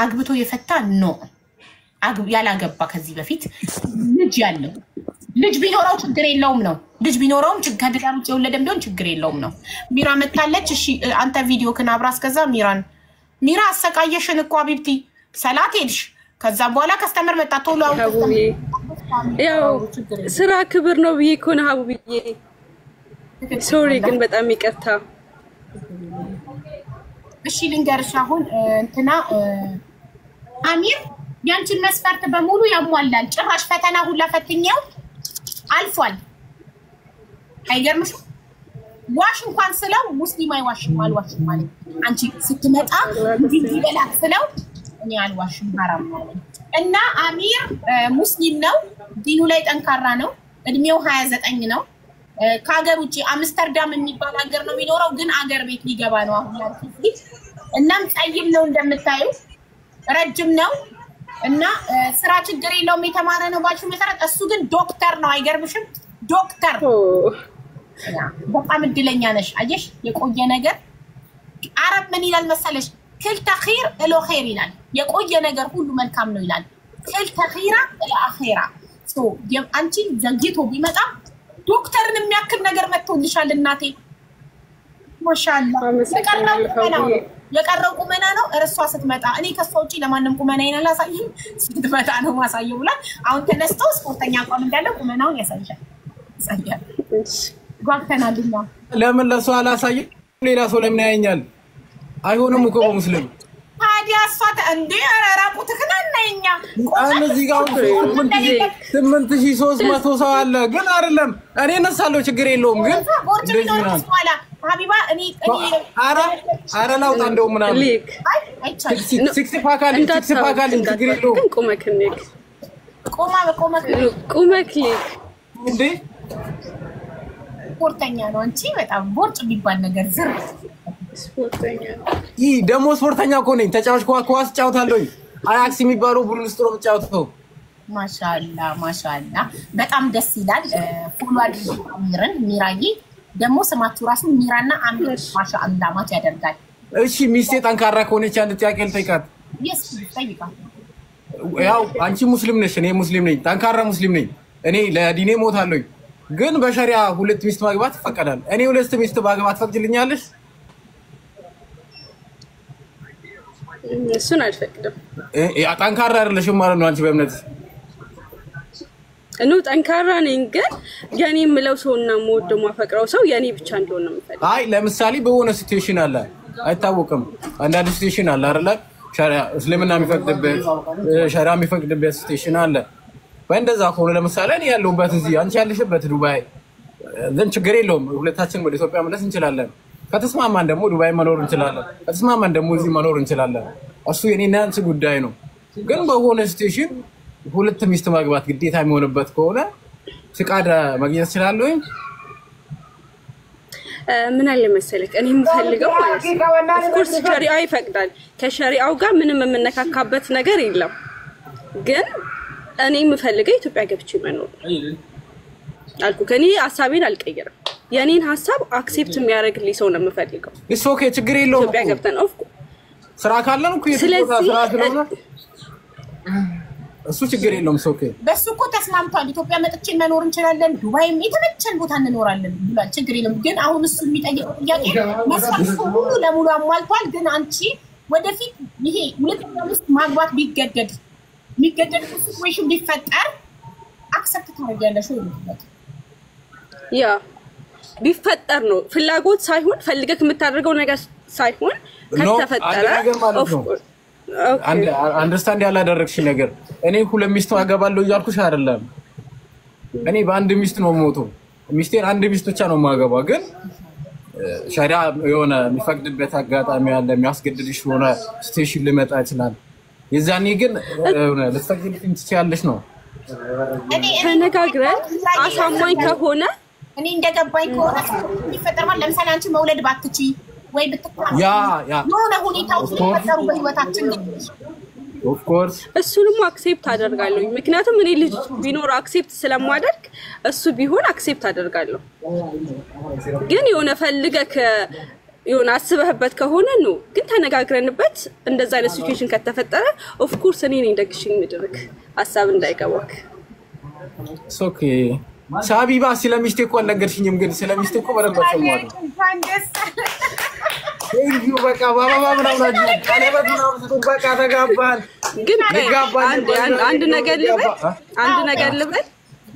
አግብቶ የፈታ ነው ያላገባ ከዚህ በፊት ልጅ ያለው ልጅ ቢኖረው ችግር የለውም ነው ልጅ ቢኖረውም ከድጋም የወለደም ቢሆን ችግር የለውም ነው ሚራ መታለች እሺ አንተ ቪዲዮ ከና አብራ አስከዛ ሚራ አሰቃየሽን እኮ አቢብቲ ሰላት ሄድሽ ከዛ በኋላ ከስተመር መጣ ቶሎ ያው ስራ ክብር ነው ብዬ ኮና ሀቡብዬ ሶሪ ግን በጣም ይቅርታ እሺ ልንገርሽ አሁን እንትና አሚር ያንቺን መስፈርት በሙሉ ያሟላል ጭራሽ ፈተና ሁላ ፈትኛው አልፏል አይገርምሽ ዋሽ እንኳን ስለው ሙስሊም አይዋሽም አልዋሽም ማለት አንቺ ስትመጣ ይበላክ ስለው እኔ አልዋሽም حرام ነው እና አሚር ሙስሊም ነው ዲኑ ላይ ጠንካራ ነው እድሜው 29 ነው ከሀገር ውጪ አምስተርዳም የሚባል ሀገር ነው የሚኖረው ግን ሀገር ቤት ሊገባ ነው አሁን ያልኩት እናም ጸይም ነው እንደምታዩ ረጅም ነው እና ስራ ችግር የለውም የተማረ ነው ባልሽ መሰረት እሱ ግን ዶክተር ነው አይገርምሽም ዶክተር በጣም እድለኛ ነሽ አየሽ የቆየ ነገር አረብ ምን ይላል መሰለሽ كل تخير له خير ይላል የቆየ ነገር ሁሉ መልካም ነው ይላል كل تخيرة الى اخيرة سو አንቺ ዘግይቶ ቢመጣ ዶክተርን የሚያክል ነገር መጥቶልሻል እናቴ ማሻአላ የቀረው ቁመና ነው እርሷ ስትመጣ እኔ ከሷ ውጪ ለማንም ቁመና ይናላሳይም ስትመጣ ነው ማሳየው ብላ አሁን ተነስቶ ስፖርተኛ አቋም እንዳለው ቁመናውን ያሳያል ጓግተናልና ለምን ለሷ አላሳይም ሌላ ሰው ለምን ያየኛል አይሆንም እኮ ሙስሊም ታዲያ እሷ እንዴ አራራቁት ከናነኛ እዚህ ጋር 8300 ሰው አለ ግን አይደለም እኔ ነሳለው ችግር የለውም ግን እንደዚህ ነው ሀቢባ እኔ አረ ላውጣ እንደው ምናምን ሲክስ ፓካል ችግር የለውም ቁመክ እንዴ ስፖርተኛ ነው አንቺ በጣም ቦርጭ የሚባል ነገር ዝር ስፖርተኛ ይሄ ደሞ ስፖርተኛ እኮ ነኝ ተጫዋች ኳስ ጫውታለሁ አያክስ የሚባለው ቡድን ውስጥ ነው ጫውተው ማሻአላ በጣም ደስ ይላል ፎሎ አድርጉ አሚርን ሚራዬ ደሞ ስማችሁ ራሱ ሚራና አሚር ማሻአላ ማች ያደርጋል እሺ ሚስቴ ጠንካራ ከሆነች አንድ ጥያቄ ልጠይቃት ጠይቃት ያው አንቺ ሙስሊም ነሽ እኔ ሙስሊም ነኝ ጠንካራ ሙስሊም ነኝ እኔ ለዲኔ ሞታለሁ ግን በሸሪዓ ሁለት ሚስት ማግባት ይፈቀዳል እኔ ሁለት ሚስት ማግባት ፈቅድልኛለሽ እሱን አልፈቅድም ጠንካራ አይደለሽም ማለት ነው አንቺ በእምነት ጠንካራ ነኝ ግን የኔ የምለው ሰውና ሞድ ማፈቅረው ሰው የኔ ብቻ እንደሆነ ነው የምፈልገው አይ ለምሳሌ በሆነ ሲቹዌሽን አለ አይታወቅም አንዳንድ ሲቹዌሽን አለ አይደል ሸሪዓ እስልምና የሚፈቅድበት ሸሪዓ የሚፈቅድበት ሲቹዌሽን አለ በእንደዛ ከሆነ ለምሳሌ እኔ ያለሁበት እዚህ አንቺ ያለሽበት ዱባይ ዘን ችግር የለውም ሁለታችን ወደ ኢትዮጵያ መለስ እንችላለን ከተስማማን ደግሞ ዱባይ መኖር እንችላለን ከተስማማን ደግሞ እዚህ መኖር እንችላለን እሱ የኔና አንቺ ጉዳይ ነው ግን በሆነ ስቴሽን ሁለት ሚስት ማግባት ግዴታ የሚሆንበት ከሆነ ፍቃድ ማግኘት ይችላል ወይ ምን አለ መሰለክ እኔ የምፈልገው ማለት ነው ኦፍ ኮርስ ሸሪዓ ይፈቅዳል ከሸሪዓው ጋር ምንም የምነካካበት ነገር የለም ግን እኔ የምፈልገው ኢትዮጵያ ገብቼ መኖር አልኩ ከኔ ሐሳቤን አልቀየርም የኔን ሐሳብ አክሴፕት የሚያደርግልኝ ሰው ነው የምፈልገው እሱ ኦኬ ችግር የለውም ኢትዮጵያ ገብተን ኦፍ ስራ ካለን እኮ ስራ ስለሆነ እሱ ችግር የለውም ኦኬ በሱ እኮ ተስማምቷል ኢትዮጵያ መጥቼ መኖር እንችላለን ዱባይም የተመቸን ቦታ እንኖራለን ብሏል ችግር የለም ግን አሁን እሱ የሚጠይቀው ጥያቄ መስፈርቱ ሁሉ ለሙሉ አሟልቷል ግን አንቺ ወደፊት ይሄ ሁለት ሚስት ማግባት ቢገደድ ሲቹዌሽን ቢፈጠር አክሰፕት ታደርጊያለሽ ወይ ማለት ያ ቢፈጠር ነው ፍላጎት ሳይሆን ፈልገክ የምታደርገው ነገር ሳይሆን ከተፈጠረ አንደርስታንድ ያላደረግሽ ነገር እኔ ሁለት ሚስት አገባለሁ እያልኩሽ አይደለም እኔ በአንድ ሚስት ነው ሞቶ ሚስቴን አንድ ሚስት ብቻ ነው ማገባው ግን ሸሪዓ የሆነ የሚፈቅድበት አጋጣሚ ያለ የሚያስገድድሽ ሆነ ስቴሽን ሊመጣ ይችላል የዛኔ ግን ለተፈቅድልኝ ትችያለሽ ነው ተነጋግረን አሳማኝ ከሆነ እኔ እንደገባኝ ከሆነ ይፈጠር ማለት ለምሳሌ አንቺ መውለድ ባትቺ ወይ ብትቆም ያ የሆነ ሁኔታዎች ተፈጠሩ በህይወታችን ኦፍ ኮርስ እሱንም አክሴፕት አደርጋለሁ ምክንያቱም እኔ ልጅ ቢኖር አክሴፕት ስለማደርግ እሱ ቢሆን አክሴፕት አደርጋለሁ ግን የሆነ ፈልገክ የሆነ አስበህበት ከሆነ ነው ግን ተነጋግረንበት እንደዛ አይነት ሲቹዌሽን ከተፈጠረ ኦፍ ኮርስ እኔ ነኝ ደግሽኝ ምድርክ ሐሳብ እንዳይገባክ ኦኬ ሻቢባ ስለሚስቴ እኮ አልነገርሽኝም ግን ስለሚስቴ እኮ በደንብ ሰማሁ ይሄ በቃ ባባ ምናምን ቀለበት ምናምን በቃ ተጋባን ግን አንድ ነገር ልበል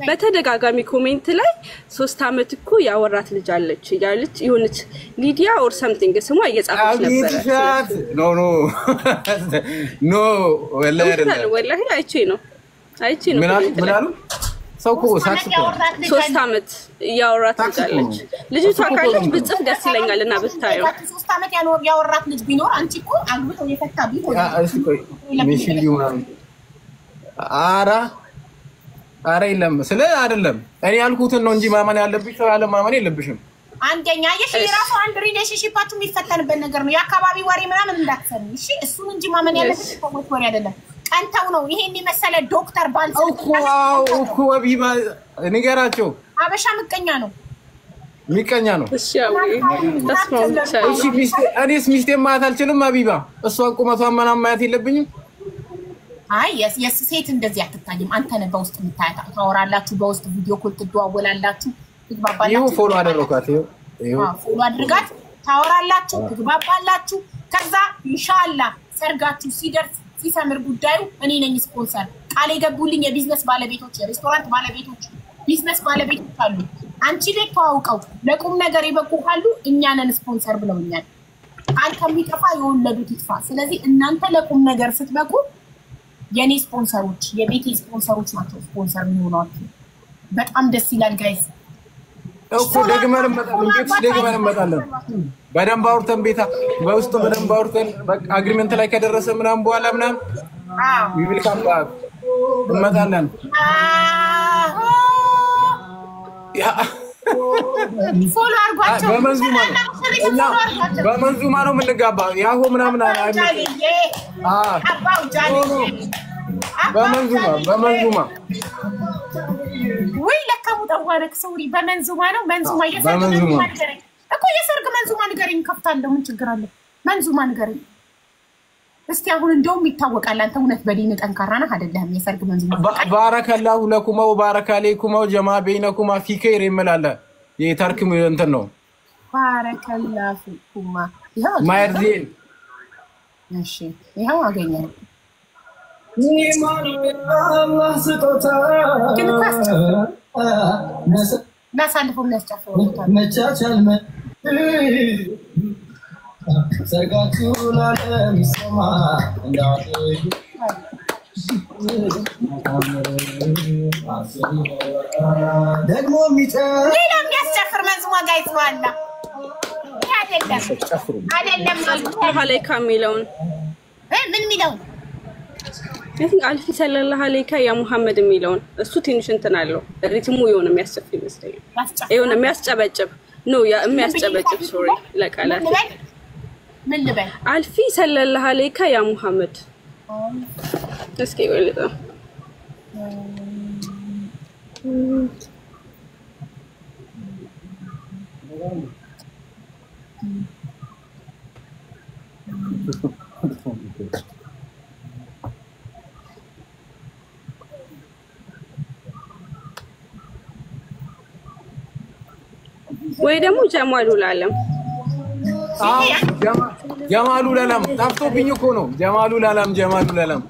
በተደጋጋሚ ኮሜንት ላይ 3 አመት እኮ ያወራት ልጅ አለች ያለች ይሁንት ሊዲያ ኦር ሰምቲንግ ስሟ እየጻፈች ነበር ኖ ወላሂ አይቼ ነው ምን አሉ ሰውኮ ሳክስኮ 3 አመት ያወራት ልጅ አለች ልጅቷ ካለች ብጽፍ ደስ ይለኛልና ብታየው 3 አመት ያወራት ልጅ ቢኖር አንቺ እኮ አግብቶ የፈታ ቢሆን ሚሽሊው አራ ኧረ የለም ስለ አይደለም እኔ ያልኩትን ነው እንጂ ማመን ያለብሽ ያለ ማመን የለብሽም አንደኛ የራሱ አንድ ሪሌሽንሺፓችሁ የሚፈተንበት ነገር ነው የአካባቢ ወሬ ምናምን እንዳትሰሚ እሺ እሱን እንጂ ማመን ያለብሽ ሰዎች ወሬ አይደለም ቀንተው ነው ይሄን የመሰለ ዶክተር ባልስ እኮ ወቢባ ንገራቸው አበሻ ምቀኛ ነው ሚቀኛ ነው እሺ እኔስ ሚስቴ ማት አልችልም አቢባ እሷን ቁመቷን ምናምን ማየት የለብኝም አይ ሴት እንደዚህ አትታይም አንተ ነህ በውስጥ የምታያት ታወራላችሁ በውስጥ ቪዲዮ ኮል ትደዋወላላችሁ ትግባባላችሁ ይሄው ፎሎ አደረኳት ይሄው ፎሎ አድርጋት ታወራላችሁ ትግባባላችሁ ከዛ ኢንሻአላህ ሰርጋችሁ ሲደርስ ሲሰምር ጉዳዩ እኔ ነኝ ስፖንሰር ቃል የገቡልኝ የቢዝነስ ባለቤቶች የሬስቶራንት ባለቤቶች ቢዝነስ ባለቤቶች አሉ አንቺ ቤት ተዋውቀው ለቁም ነገር ይበቁ ካሉ እኛ ነን ስፖንሰር ብለውኛል አንተ የሚጠፋ የወለዱት ይጥፋ ስለዚህ እናንተ ለቁም ነገር ስትበቁ የኔ ስፖንሰሮች የቤቴ ስፖንሰሮች ናቸው ስፖንሰር የሚሆኗችሁ በጣም ደስ ይላል ጋይስ እኮ ደግመን እንመጣለን በደንብ አውርተን ቤታ በውስጥ በደንብ አውርተን በቃ አግሪመንት ላይ ከደረሰ ምናምን በኋላ ምናምን ዊል ካም ባክ እንመጣለን ያ ፎሎ አርጓቸው በመንዙማ ነው የምንጋባ ያሆ ምናምን በመንዙማ ወይ ለከሙ ተዋረክ ሶሪ በመንዙማ ነው መንዙማ እኮ የሰርግ መንዙማ ንገረኝ ከፍታለሁ ምን ችግር አለ መንዙማ ንገረኝ እስቲ አሁን እንደውም ይታወቃል አንተ እውነት በዲን ጠንካራ ነህ አይደለም የሰርግ መንዙማ ባረከላሁ ለኩማ ወባረካለይኩማ ወጀማ በይነኩማ ፊከይር ይመላል የታርክም እንትን ነው ባረከላሁ ፊኩማ ይሄው ማርዚን እሺ ይሄው አገኘው አላህ ስጦታ ናሳልፈው የሚያስጨፍረው መቻቻል ሰርጋችሁ ለዓለም ይሰማ ደግሞ ሌላ የሚያስጨፍር መንዙማ ጋይስ ዋላ አይደለም ሀሌካ የሚለውን ምን የሚለውን አልፊ ሰለላሁ ዐለይሂ ያ ሙሐመድ የሚለውን እሱ ትንሽ እንትን አለው ሪትሙ የሆነ የሚያስጨፍር ይመስለኛል የሆነ የሚያስጨበጭብ ነው የሚያስጨበጭብ ሶሪ ለቃላት ምን ልበል አልፊ ሰለላሁ ዐለይሂ ያ ሙሐመድ እስኪ ወልጣ ወይ ደግሞ ጀማሉ ላለም ጀማሉ ላለም ታፍቶብኝ እኮ ነው ጀማሉ ላለም ጀማሉ ላለም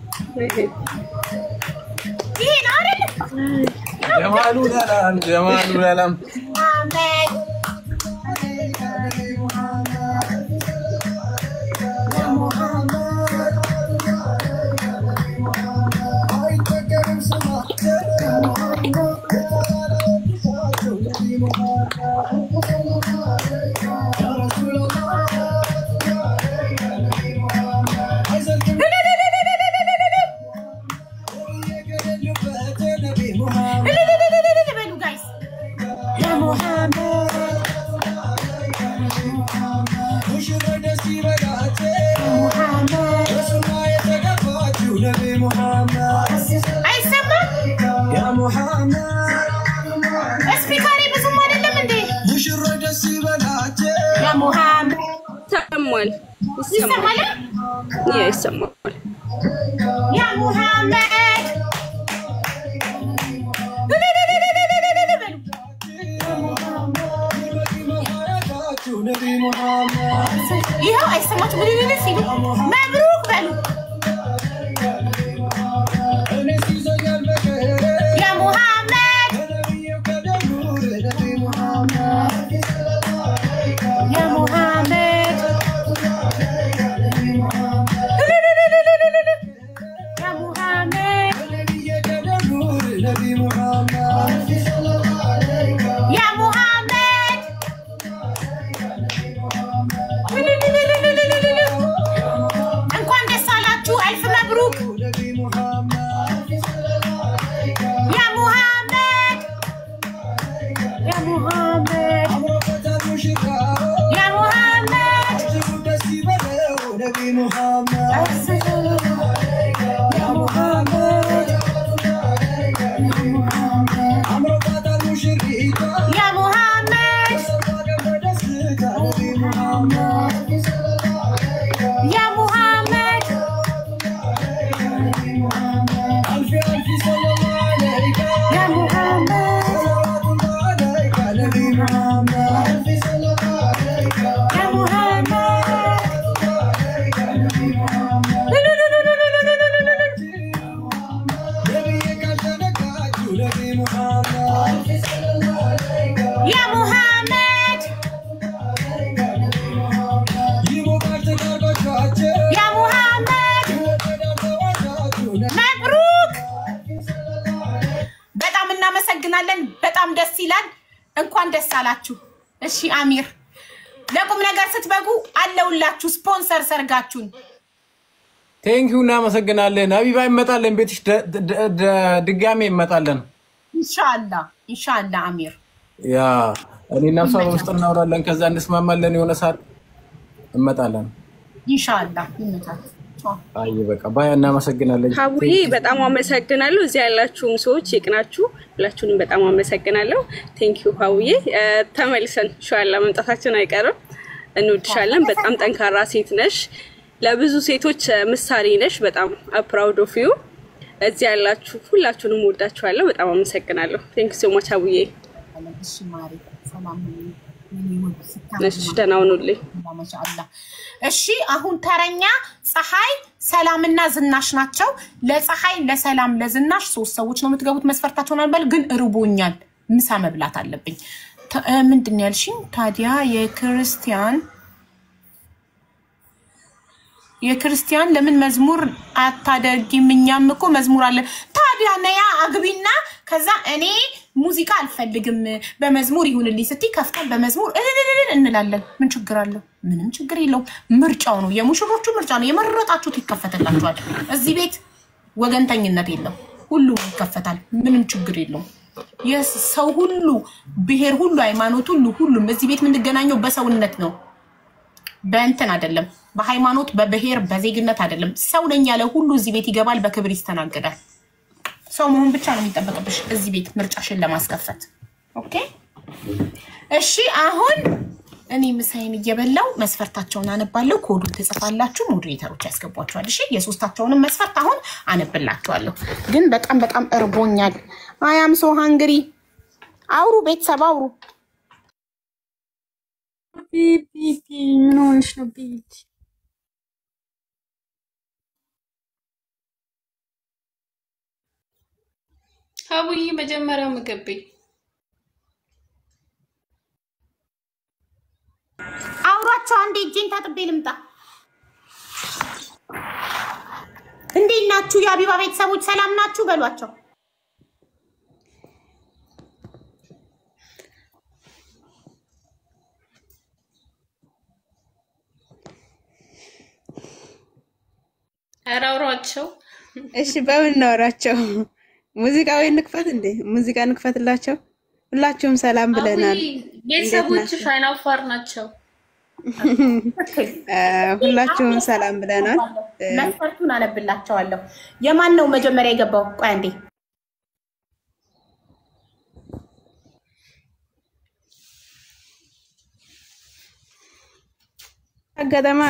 ይሰማል ያ ሙሐመድ ይሄው አይሰማችሁ ምን ሲሉ መብሩክ በሉ ያ ሙሐመድ ያ ሙሐመድ በጣም ደስ ይላል እንኳን ደስ አላችሁ እሺ አሚር ለቁም ነገር ስትበጉ አለውላችሁ ስፖንሰር ሰርጋችሁን ቴንኪው እናመሰግናለን ሀቢባ ይመጣለን ቤትሽ ድጋሜ ይመጣለን ኢንሻአላህ አሚር ያ እኔና እሷ በውስጥ እናወራለን ከዛ እንስማማለን የሆነ ሰዓት እንመጣለን ኢንሻአላህ ይመጣል አይ በቃ ባይ እናመሰግናለን ሀቡዬ በጣም አመሰግናለሁ እዚህ ያላችሁም ሰዎች ይቅናችሁ ሁላችሁንም በጣም አመሰግናለሁ ቴንኪው ሀቡዬ ተመልሰን ኢንሻአላህ መምጣታችን አይቀርም እንውድሻለን በጣም ጠንካራ ሴት ነሽ ለብዙ ሴቶች ምሳሌ ነሽ በጣም ፕራውድ ኦፍ ዩ እዚህ ያላችሁ ሁላችሁንም ወዳችኋለሁ በጣም አመሰግናለሁ ቴንክ ዩ ሶ ማች ሀቡዬ እሺ ማሪ ሰላም እሺ ደህና ሁኑልኝ ማሻአላህ እሺ አሁን ተረኛ ፀሐይ ሰላምና ዝናሽ ናቸው ለፀሐይ ለሰላም ለዝናሽ ሶስት ሰዎች ነው የምትገቡት መስፈርታቸውን አንበል ግን ርቦኛል ምሳ መብላት አለብኝ ምንድነው ያልሽኝ ታዲያ የክርስቲያን ለምን መዝሙር አታደርጊም እኛም እኮ መዝሙር አለ ታዲያ ነያ አግቢና ከዛ እኔ ሙዚቃ አልፈልግም በመዝሙር ይሁንልኝ ስቲ ከፍተን በመዝሙር እንላለን ምን ችግር አለው ምንም ችግር የለውም ምርጫው ነው የሙሽሮቹ ምርጫ ነው የመረጣችሁት ይከፈተላችኋል እዚህ ቤት ወገንተኝነት የለም ሁሉ ይከፈታል ምንም ችግር የለውም የሰው ሁሉ ብሄር ሁሉ ሃይማኖት ሁሉም እዚህ ቤት የምንገናኘው በሰውነት ነው በእንትን አይደለም በሃይማኖት በብሄር በዜግነት አይደለም ሰው ነኝ ያለ ሁሉ እዚህ ቤት ይገባል በክብር ይስተናገዳል ሰው መሆን ብቻ ነው የሚጠበቅብሽ እዚህ ቤት ምርጫሽን ለማስከፈት ኦኬ እሺ አሁን እኔ ምሳዬን እየበላው መስፈርታቸውን አነባለሁ ኮዱን ተጽፋላችሁ ሞዴሬተሮች ያስገቧቸዋል እሺ የሶስታቸውንም መስፈርት አሁን አነብላችኋለሁ ግን በጣም እርቦኛል አይ አም ሶ ሃንግሪ አውሩ ቤተሰብ አውሩ ቢቢ ምን ሆነሽ ነው ቢቢ ሀቡዬ መጀመሪያ ምግብኝ አውራቸው አንዴ እጄን ታጥቤ ልምጣ እንዴት ናችሁ የሀቢባ ቤተሰቦች ሰላም ናችሁ በሏቸው አራውራቸው እሺ በምን እናወራቸው ሙዚቃዊ ንክፈት እንዴ ሙዚቃ ንክፈትላቸው ሁላችሁም ሰላም ብለናል ቤተሰቦች ሻይናፋር ናቸው ሁላችሁም ሰላም ብለናል መስፈርቱን አነብላችኋለሁ የማን ነው መጀመሪያ የገባው ቆይ አንዴ አጋዳማ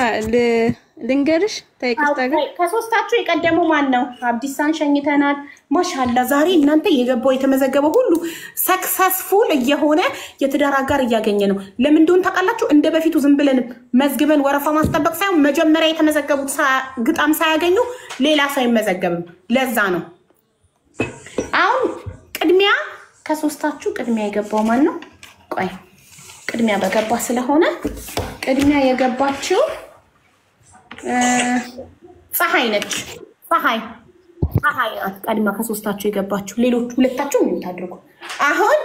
ልንገርሽ ታይቅታጋ ከሶስታችሁ የቀደመው ማን ነው አብዲሳን ሸኝተናል ማሻአላ ዛሬ እናንተ የገባው የተመዘገበው ሁሉ ሰክሰስፉል እየሆነ የትዳር አጋር እያገኘ ነው ለምን እንደሆነ ታውቃላችሁ እንደ በፊቱ ዝም ብለን መዝግበን ወረፋ ማስጠበቅ ሳይሆን መጀመሪያ የተመዘገቡት ግጣም ሳያገኙ ሌላ ሳይመዘገብም ለዛ ነው አሁን ቅድሚያ ከሶስታችሁ ቅድሚያ የገባው ማን ነው ቆይ ቅድሚያ በገባ ስለሆነ ቅድሚያ የገባችው ፀሐይ ነች ፀሐይ ቀድማ ከሶስታችሁ የገባችሁ ሌሎች ሁለታችሁ ምን ታድርጉ አሁን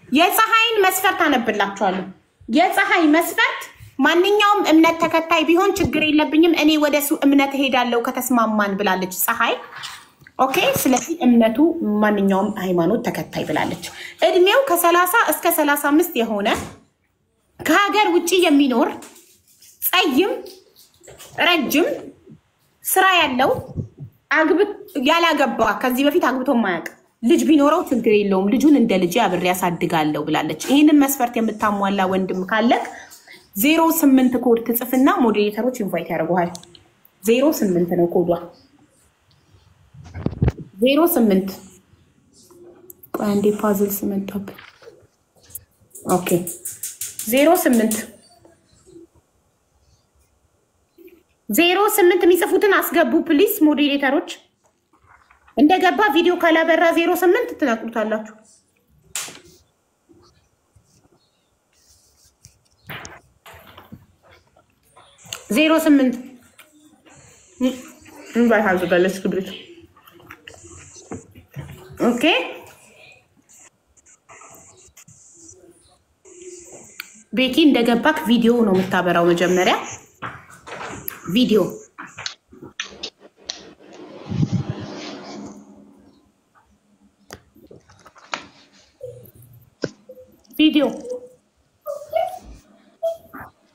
የፀሐይን መስፈርት አነብላችኋለሁ የፀሐይ መስፈርት ማንኛውም እምነት ተከታይ ቢሆን ችግር የለብኝም እኔ ወደሱ እምነት ሄዳለሁ ከተስማማን ብላለች ፀሐይ ኦኬ ስለዚህ እምነቱ ማንኛውም ሃይማኖት ተከታይ ብላለች እድሜው ከ30 እስከ 35 የሆነ ከሀገር ውጪ የሚኖር ጸይም ረጅም ስራ ያለው ያላገባ ከዚህ በፊት አግብቶ ማያውቅ ልጅ ቢኖረው ችግር የለውም ልጁን እንደ ልጅ አብሬ ያሳድጋለሁ ብላለች። ይሄንን መስፈርት የምታሟላ ወንድም ካለክ 08 ኮድ ትጽፍና ሞዴሬተሮች ኢንቫይት ያደርጉሃል። 08 ነው ኮዷ 08 አንዴ ፓዝል ስመጣብ ኦኬ 08 የሚጽፉትን አስገቡ ፕሊስ ሞዴሬተሮች። እንደገባ ቪዲዮ ካላበራ 08 ትነቁታላችሁ። ዜሮ 8 እንባይ ሀዝጋለች ክብሪት ኦኬ ቤኪ እንደገባክ ቪዲዮ ነው የምታበራው መጀመሪያ ቪዲዮ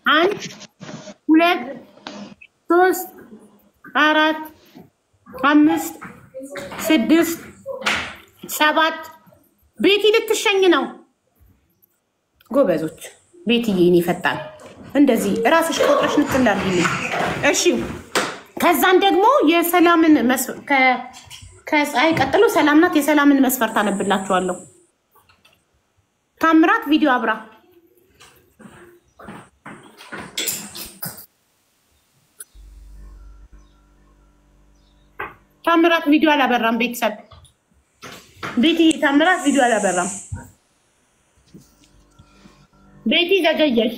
አንድ ሁለት ሶስት አራት አምስት ስድስት ሰባት ቤቲ ልትሸኝ ነው ጎበዞች ቤትዬ እኔ ፈጣን እንደዚህ ራስሽ ቆጥረሽ ንጥላልኝ እሺ ከዛን ደግሞ የሰላምን ከፀሐይ ቀጥሎ ሰላምናት የሰላምን መስፈርት አነብላችኋለሁ ታምራት ቪዲዮ አብራ ታምራት ቪዲዮ አላበራም ቤተሰብ ቤቲ ታምራት ቪዲዮ አላበራም ቤቲ ዘገየሽ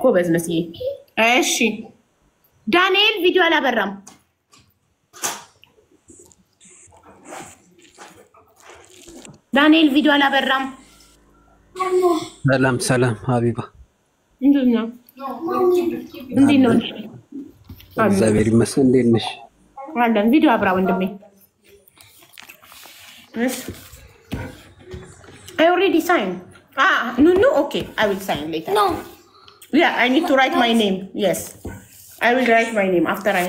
ጎበዝ መስዬ እሺ ዳንኤል ቪዲዮ አላበራም ዳንኤል ቪዲዮ አላበራም ሰላም ሰላም ሀቢባ እንዴት ነው እግዚአብሔር ይመስገን እንዴት ነሽ አለን ቪዲዮ አብራ ወንድሜ እሺ I already signed no okay I will sign later no yeah I need to write my name yes I will write my name after I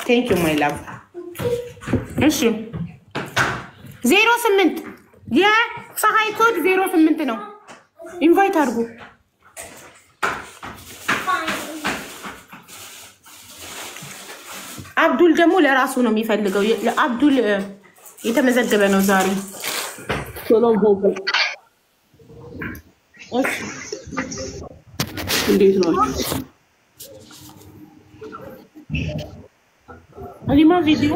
thank you my love እሺ 08 የፀሐይ ኮድ 08 ነው ኢንቫይት አድርጉ አብዱል ደግሞ ለራሱ ነው የሚፈልገው አብዱል የተመዘገበ ነው ዛሬ ሰላም ሆንኩ እሺ እንዴት ነው አሊማ ቪዲዮ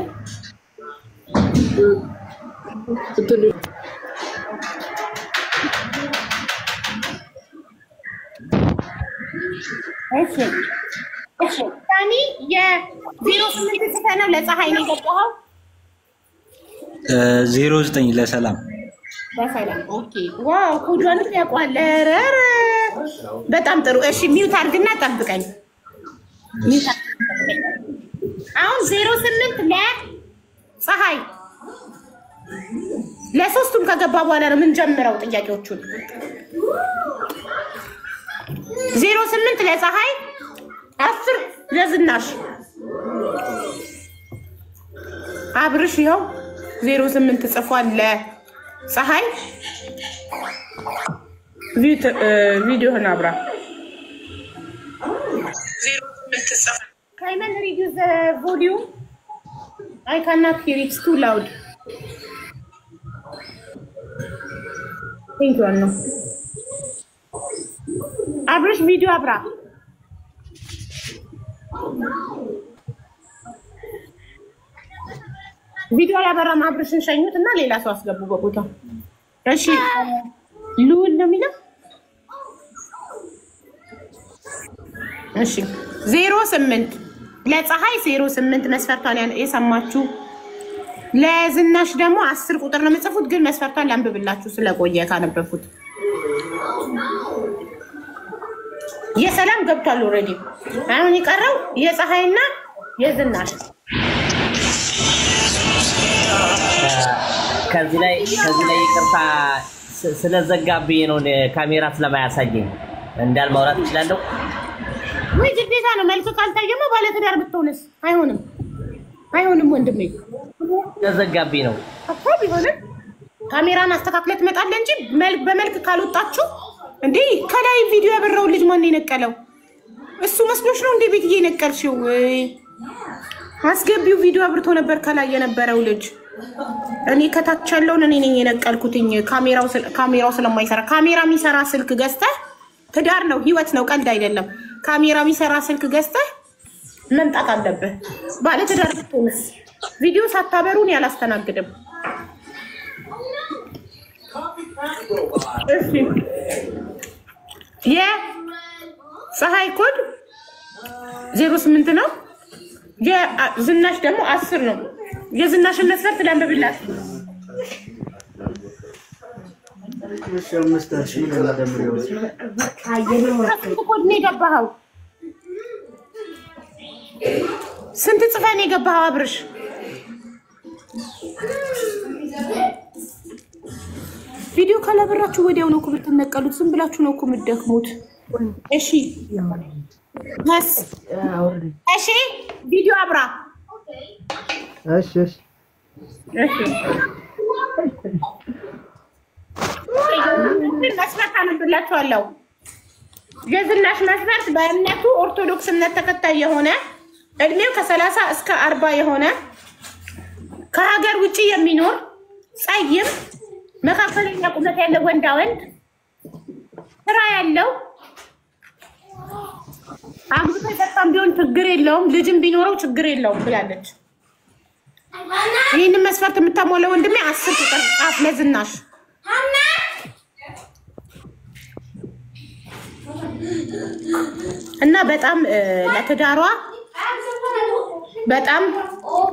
እሺ ታኒ የ08 ጽፈና ለፀሐይ ነው የገባው 09 ለሰላም በሰላም ኦኬ ዋው ኮዷን ያቋል ረረ በጣም ጥሩ እሺ ሚውት አድርግና ጠብቀኝ አሁን 08 ለፀሐይ ለሶስቱም ከገባ በኋላ ነው ምን ጀምረው ጥያቄዎቹን 08 ለፀሐይ 10 ለዝናሽ አብርሽ ይኸው 08 ጽፏል ለፀሐይ ቪዲዮህን አብራ 08 ጽፏል Can I reduce the volume? I cannot hear it, it's too loud. Thank you, Anna. Abrish video abra. ቪዲዮ ያበራ ማብረሽን ሸኙትና ሌላ ሰው አስገቡ በቦታ እሺ ሉል ነው የሚለው እሺ 08 ለፀሐይ 08 መስፈርቷን የሰማችሁ ለዝናሽ ደግሞ 10 ቁጥር ነው የምጽፉት ግን መስፈርቷን ላንብብላችሁ ስለቆየ ካነበብኩት የሰላም ገብቷል ኦሬዲ አሁን ይቀረው የፀሐይና የዝናሽ ከዚህ ላይ ይቅርታ ስለዘጋብኝ ነው ካሜራ ስለማያሳየኝ እንዳል ማውራት እችላለሁ ወይ ግዴታ ነው መልክ ካልታየማ ባለ ትዳር ብትሆንስ አይሆንም ወንድሜ ተዘጋቢ ነው እኮ ቢሆን ካሜራን አስተካክለ ትመጣለህ እንጂ በመልክ ካልወጣችሁ እንዴ ከላይ ቪዲዮ ያበራው ልጅ ማን የነቀለው እሱ መስሎሽ ነው እንዴ ቤት እየነቀልሽው አስገቢው ቪዲዮ አብርቶ ነበር ከላይ የነበረው ልጅ እኔ ከታች ያለውን እኔ ነኝ የነቀልኩትኝ ካሜራው ስለማይሰራ ካሜራ የሚሰራ ስልክ ገዝተህ ትዳር ነው ህይወት ነው ቀልድ አይደለም ካሜራ የሚሰራ ስልክ ገዝተህ መምጣት አለብህ ባለ ትዳር ብትሆንስ ቪዲዮ ሳታበሩን ያላስተናግድም እሺ የፀሐይ ኮድ 08 ነው የዝናሽ ደግሞ 10 ነው የዝናሽን መስፈርት ለአንብብላት ኮድ ነው የገባኸው ስንት ጽፈህ ነው የገባኸው አብርሽ ቪዲዮ ካላበራችሁ ወዲያው ነው ኩብርት ተነቀሉት ዝም ብላችሁ ነው እኮ የምትደክሙት እሺ እሺ ቪዲዮ አብራ እሺ መስፈርት አነብላችኋለሁ የዝናሽ መስፈርት በእምነቱ ኦርቶዶክስ እምነት ተከታይ የሆነ እድሜው ከ30 እስከ 40 የሆነ ከሀገር ውጪ የሚኖር ጸይም መካከለኛ ቁመት ያለው ወንድ ስራ ያለው አግብቶ የፈታም ቢሆን ችግር የለውም ልጅም ቢኖረው ችግር የለውም ብላለች ይህንን መስፈርት የምታሟላ ወንድሜ 10 ቁጥር ጻፍ ለዝናሽ እና በጣም ለትዳሯ በጣም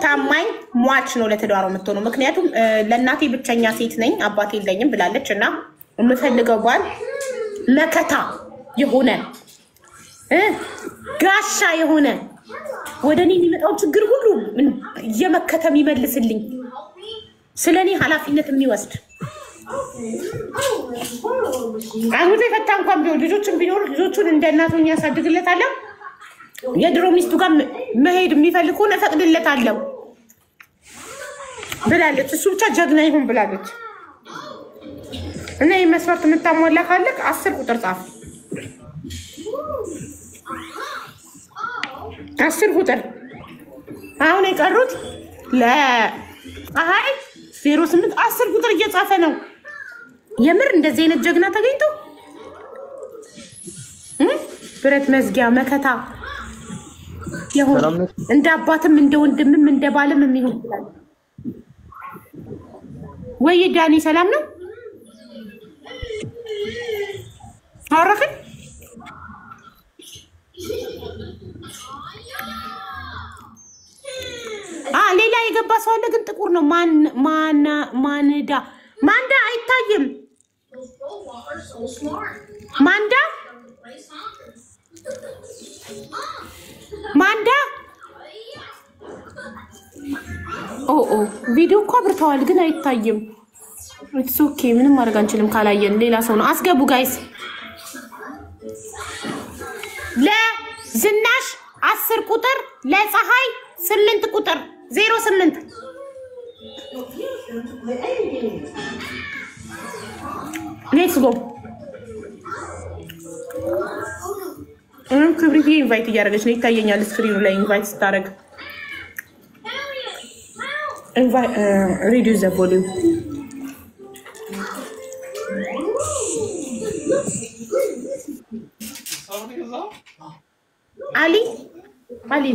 ታማኝ ሟች ነው ለትዳሯ የምትሆነው ምክንያቱም ለእናቴ ብቸኛ ሴት ነኝ አባቴ የለኝም ብላለች እና የምፈልገው ባል መከታ የሆነ ጋሻ የሆነ ወደኔ የሚመጣው ችግር ሁሉ የመከተም ይመልስልኝ ስለኔ ኃላፊነት የሚወስድ አሁን የፈታ እንኳን ቢሆን ልጆችን ቢኖር ልጆቹን እንደ እናቱን ያሳድግለታለሁ የድሮ ሚስቱ ጋር መሄድ የሚፈልግ ሆነ ፈቅድለታለሁ ብላለች እሱ ብቻ ጀግና ይሁን ብላለች እና የመስፈርት የምታሟላ ካለክ 10 ቁጥር ጻፍ 10 ቁጥር አሁን የቀሩት ለፀሐይ 08 10 ቁጥር እየጻፈ ነው የምር እንደዚህ አይነት ጀግና ተገኝቶ ብረት መዝጊያ መከታ ይሁን እንደ አባትም እንደ ወንድምም እንደ ባልም የሚሆን ይችላል ወይ ዳኒ ሰላም ነው አረከን ሌላ የገባ ሰው አለ ግን ጥቁር ነው ማንዳ አይታይም ማንዳ ቪዲዮ እኮ አብርተዋል ግን አይታይም ኢትስ ኦኬ ምንም ማድረግ አንችልም ካላየን ሌላ ሰው ነው አስገቡ ጋይስ ለዝናሽ 10 ቁጥር ለፀሐይ 8 ቁጥር 08 ሌትስ ጎ ክብሪት ኢንቫይት እያደረገች ነው ይታየኛል ስክሪኑ ላይ ኢንቫይት ስታደርግ reduce the volume አሊ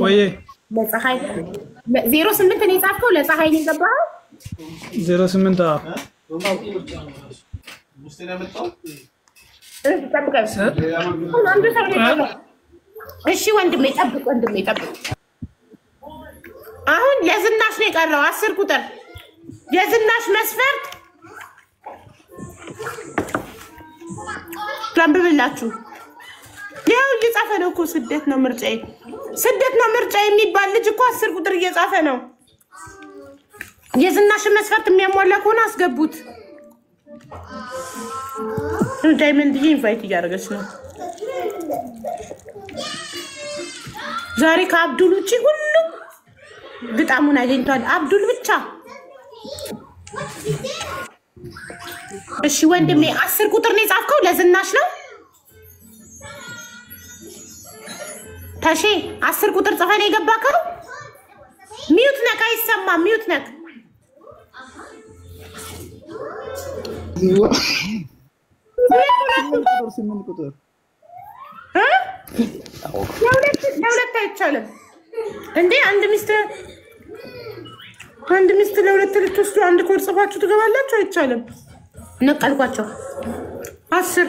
ወይ ለፀሐይ 08 ነው የጻፍከው ለፀሐይ ነው የገባው 08 እሺ ወንድሜ ጠብቅ አሁን ለዝናሽ ነው የቀረው 10 ቁጥር የዝናሽ መስፈርት ላንብብላችሁ ያው እየጻፈ ነው እኮ ስደት ነው ምርጫ የሚባል ልጅ እኮ 10 ቁጥር እየጻፈ ነው የዝናሽ መስፈርት የሚያሟላ ከሆነ አስገቡት ዳይመንድ ኢንቫይት እያደረገች ነው ዛሬ ከአብዱል ውጪ ሁሉም ግጣሙን አግኝቷል። አብዱል ብቻ። እሺ ወንድሜ 10 ቁጥር ነው የጻፍከው ለዝናሽ ነው? ታሺ 10 ቁጥር ጽፈህ ነው የገባከው? ሚዩት ነክ አይሰማም። ሚዩት ነክ ስምንት ቁጥር ለሁለት አይቻልም እንዴ? አንድ ሚስት ለሁለት ልትወስዱ አንድ ኮድ ጽፋችሁ ትገባላችሁ? አይቻልም። ነቀልኳቸው 10